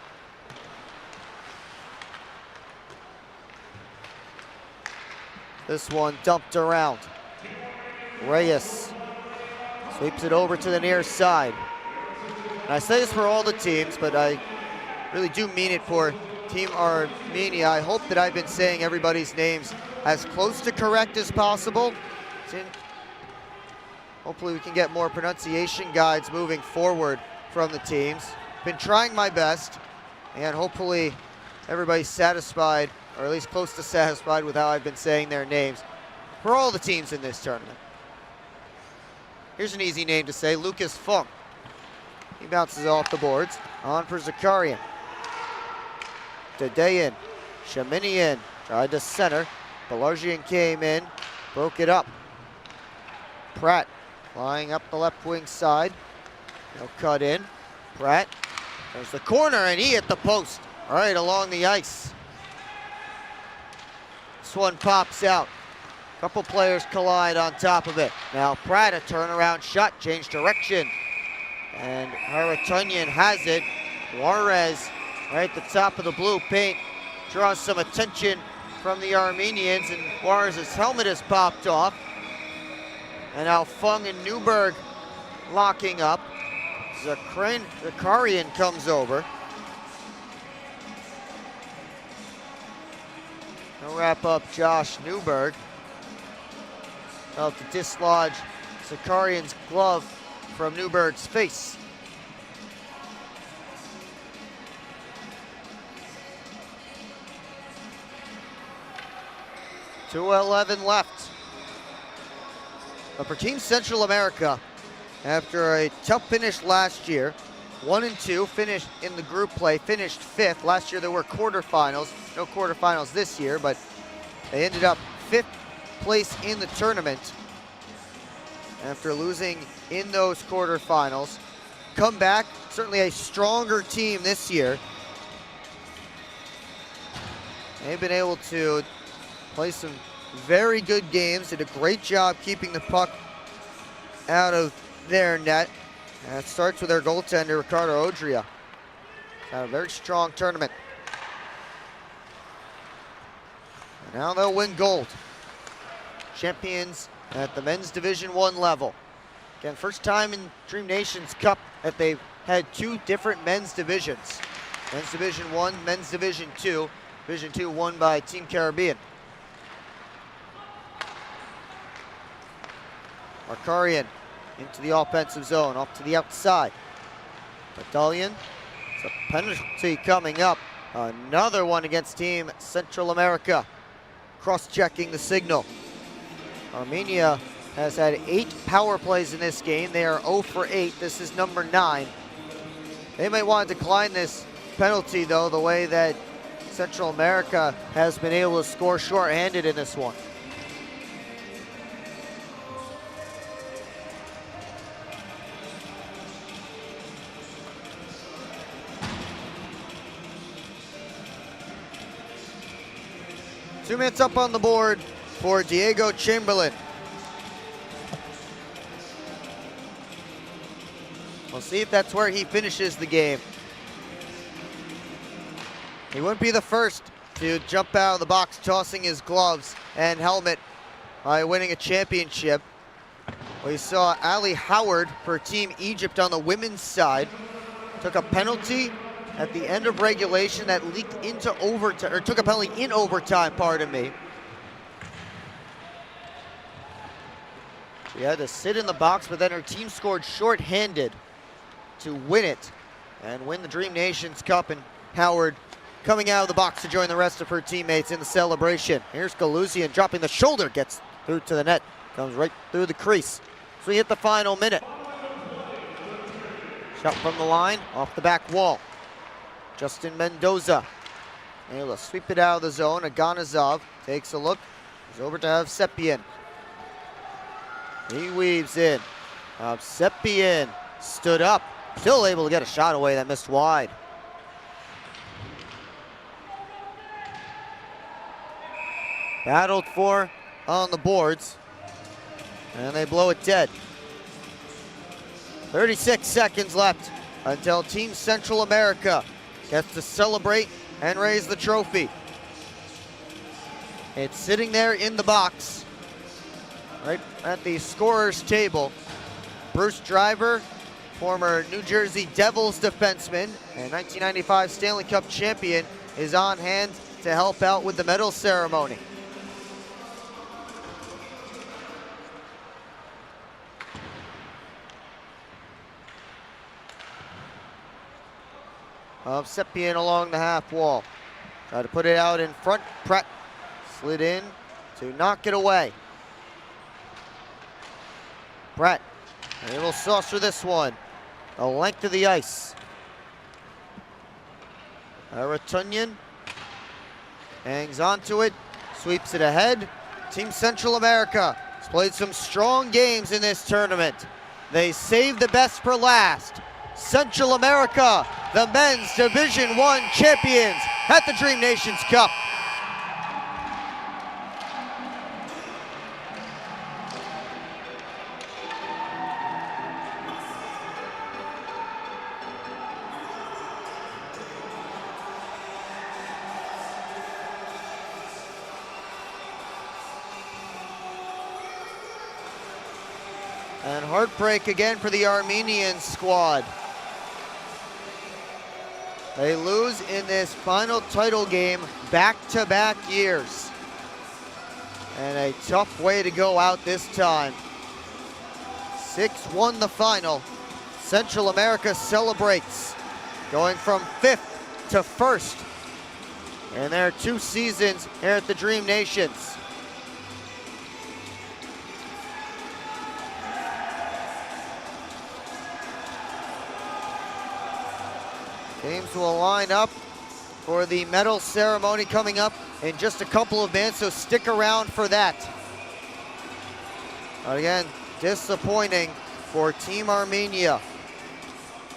This one dumped around. Reyes sweeps it over to the near side. And I say this for all the teams, but I really do mean it for Team Armenia. I hope that I've been saying everybody's names as close to correct as possible. Hopefully we can get more pronunciation guides moving forward from the teams. Been trying my best, and hopefully everybody's satisfied, or at least close to satisfied with how I've been saying their names for all the teams in this tournament. Here's an easy name to say, Lucas Funk. He bounces off the boards, on for Zakarian. Dedeyan, Shaminian tried to center. Belargian came in, broke it up. Pratt flying up the left wing side. He'll cut in. Pratt, there's the corner, and he hit the post right along the ice. This one pops out. Couple players collide on top of it. Now Pratt, a turnaround shot, change direction. And Aratunyan has it. Juarez right at the top of the blue paint draws some attention from the Armenians, and Juarez's helmet has popped off. And now Fung and Newberg locking up. Zakarian comes over. He'll wrap up Josh Newberg. About to dislodge Zakarian's glove from Newberg's face. 2:11 left. But for Team Central America, after a tough finish last year, 1-2, finished in the group play, finished 5th. Last year there were quarterfinals, no quarterfinals this year, but they ended up 5th place in the tournament after losing in those quarterfinals. Come back, certainly a stronger team this year. They've been able to play some very good games, did a great job keeping the puck out of their net. And it starts with their goaltender, Ricardo Odria. Had a very strong tournament. And now they'll win gold. Champions at the men's Division I level. Again, first time in Dream Nations Cup that they've had 2 different men's divisions. Men's Division I, men's Division II. Division II won by Team Caribbean. Markarian into the offensive zone, off to the outside. Battalion, it's a penalty coming up. Another one against Team Central America. Cross-checking the signal. Armenia has had 8 power plays in this game. They are 0 for 8. This is number 9. They might want to decline this penalty, though, the way that Central America has been able to score shorthanded in this one. Two minutes up on the board for Diego Chamberlain. We'll see if that's where he finishes the game. He wouldn't be the first to jump out of the box tossing his gloves and helmet by winning a championship. We saw Ali Howard for Team Egypt on the women's side. Took a penalty at the end of regulation that leaked into overtime, or took a penalty in overtime, pardon me. She had to sit in the box, but then her team scored shorthanded to win it and win the Dream Nations Cup. And Howard coming out of the box to join the rest of her teammates in the celebration. Here's Galuzian dropping the shoulder, gets through to the net, comes right through the crease. So we hit the final minute. Shot from the line, off the back wall. Justin Mendoza able to sweep it out of the zone. Aganazov takes a look. He's over to Avsepian. He weaves in. Avsepian stood up. Still able to get a shot away that missed wide. Battled for on the boards. And they blow it dead. 36 seconds left until Team Central America gets to celebrate and raise the trophy. It's sitting there in the box, right at the scorer's table. Bruce Driver, former New Jersey Devils defenseman and 1995 Stanley Cup champion, is on hand to help out with the medal ceremony. Avsepian along the half wall. Try to put it out in front. Pratt slid in to knock it away. Pratt able to saucer this one. The length of the ice. Aratunyan hangs onto it, sweeps it ahead. Team Central America has played some strong games in this tournament. They saved the best for last. Central America, the men's Division I champions at the Dream Nations Cup. And heartbreak again for the Armenian squad. They lose in this final title game back-to-back years. And a tough way to go out this time. 6-1 the final. Central America celebrates, going from 5th to 1st in their 2 seasons here at the Dream Nations. Teams will line up for the medal ceremony coming up in just a couple of minutes, so stick around for that. But again, disappointing for Team Armenia.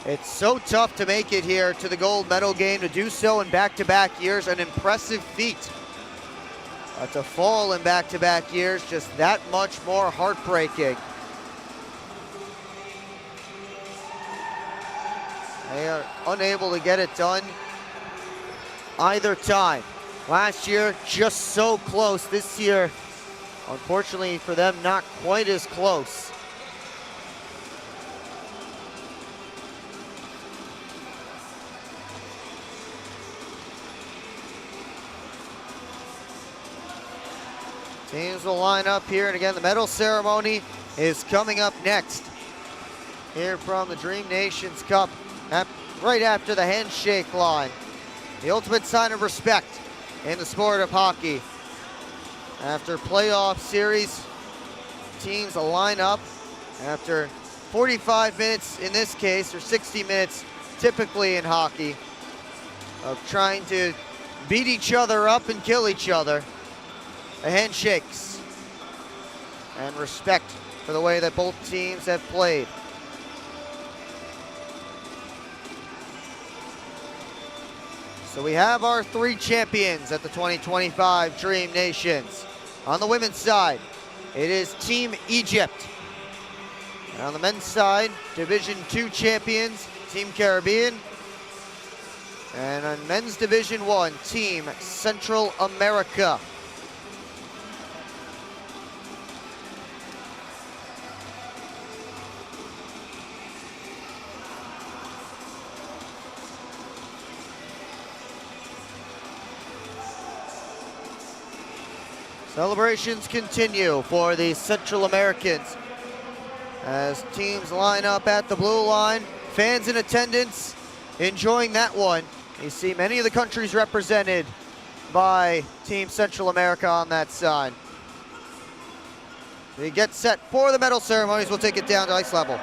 It's so tough to make it here to the gold medal game. To do so in back-to-back years, an impressive feat. But to fall in back-to-back years, just that much more heartbreaking. They are unable to get it done either time. Last year, just so close. This year, unfortunately for them, not quite as close. Teams will line up here, and again, the medal ceremony is coming up next. Here from the Dream Nations Cup, right after the handshake line. The ultimate sign of respect in the sport of hockey. After playoff series, teams will line up after 45 minutes in this case, or 60 minutes typically in hockey, of trying to beat each other up and kill each other. The handshakes and respect for the way that both teams have played. So we have our three champions at the 2025 Dream Nations. On the women's side, it is Team Egypt. And on the men's side, Division II champions, Team Caribbean. And on men's Division I, Team Central America. Celebrations continue for the Central Americans as teams line up at the blue line. Fans in attendance enjoying that one. You see many of the countries represented by Team Central America on that side. We get set for the medal ceremonies. We'll take it down to ice level.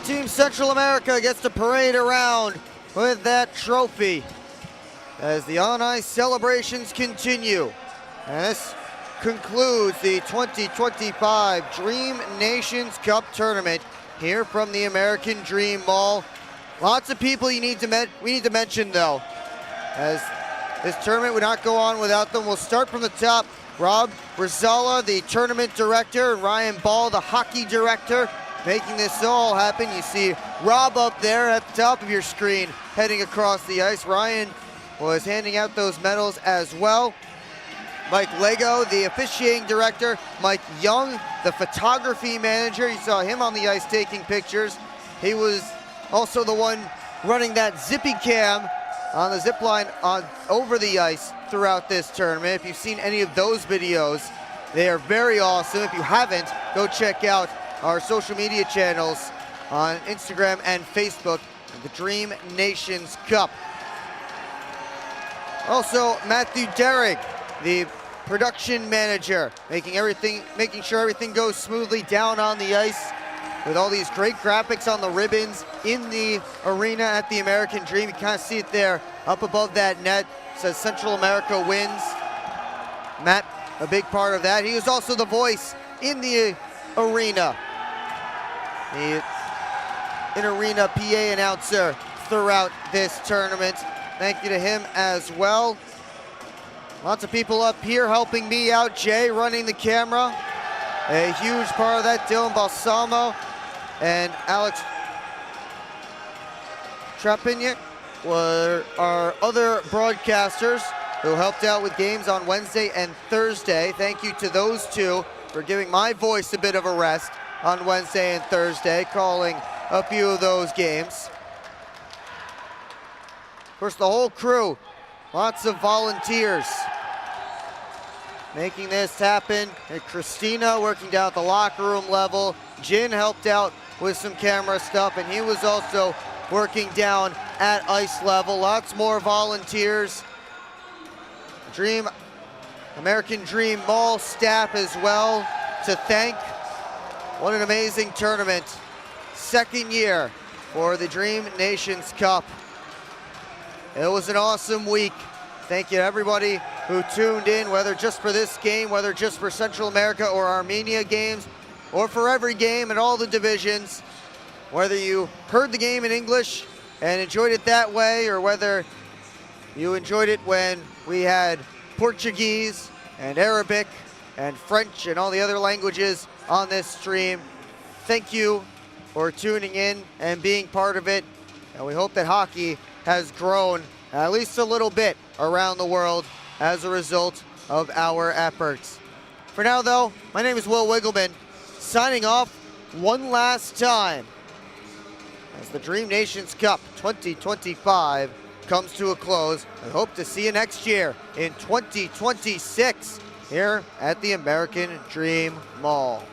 Team Central America gets to parade around with that trophy as the on-ice celebrations continue. And this concludes the 2025 Dream Nations Cup Tournament here from the American Dream Mall. Lots of people we need to mention though, as this tournament would not go on without them. We'll start from the top. Rob Rizala, the tournament director, and Ryan Ball, the hockey director, making this all happen. You see Rob up there at the top of your screen heading across the ice. Ryan was handing out those medals as well. Mike Lego, the officiating director. Mike Young, the photography manager. You saw him on the ice taking pictures. He was also the one running that zippy cam on the zip line over the ice throughout this tournament. If you've seen any of those videos, they are very awesome. If you haven't, go check out our social media channels on Instagram and Facebook, the Dream Nations Cup. Also, Matthew Derrick, the production manager, making sure everything goes smoothly down on the ice with all these great graphics on the ribbons in the arena at the American Dream. You kind of see it there up above that net. It says Central America wins. Matt, a big part of that. He was also the voice in the arena, the in-arena PA announcer throughout this tournament. Thank you to him as well. Lots of people up here helping me out. Jay running the camera. A huge part of that, Dylan Balsamo and Alex Trapignac were our other broadcasters who helped out with games on Wednesday and Thursday. Thank you to those two for giving my voice a bit of a rest on Wednesday and Thursday, calling a few of those games. Of course, the whole crew, lots of volunteers making this happen. And Christina working down at the locker room level. Jin helped out with some camera stuff, and he was also working down at ice level. Lots more volunteers. Dream American Dream Mall staff as well to thank. What an amazing tournament. Second year for the Dream Nations Cup. It was an awesome week. Thank you to everybody who tuned in, whether just for this game, whether just for Central America or Armenia games, or for every game in all the divisions. Whether you heard the game in English and enjoyed it that way, or whether you enjoyed it when we had Portuguese and Arabic and French and all the other languages on this stream. Thank you for tuning in and being part of it. And we hope that hockey has grown at least a little bit around the world as a result of our efforts. For now, though, my name is Will Wiggleman, signing off one last time as the Dream Nations Cup 2025 comes to a close. I hope to see you next year in 2026 here at the American Dream Mall.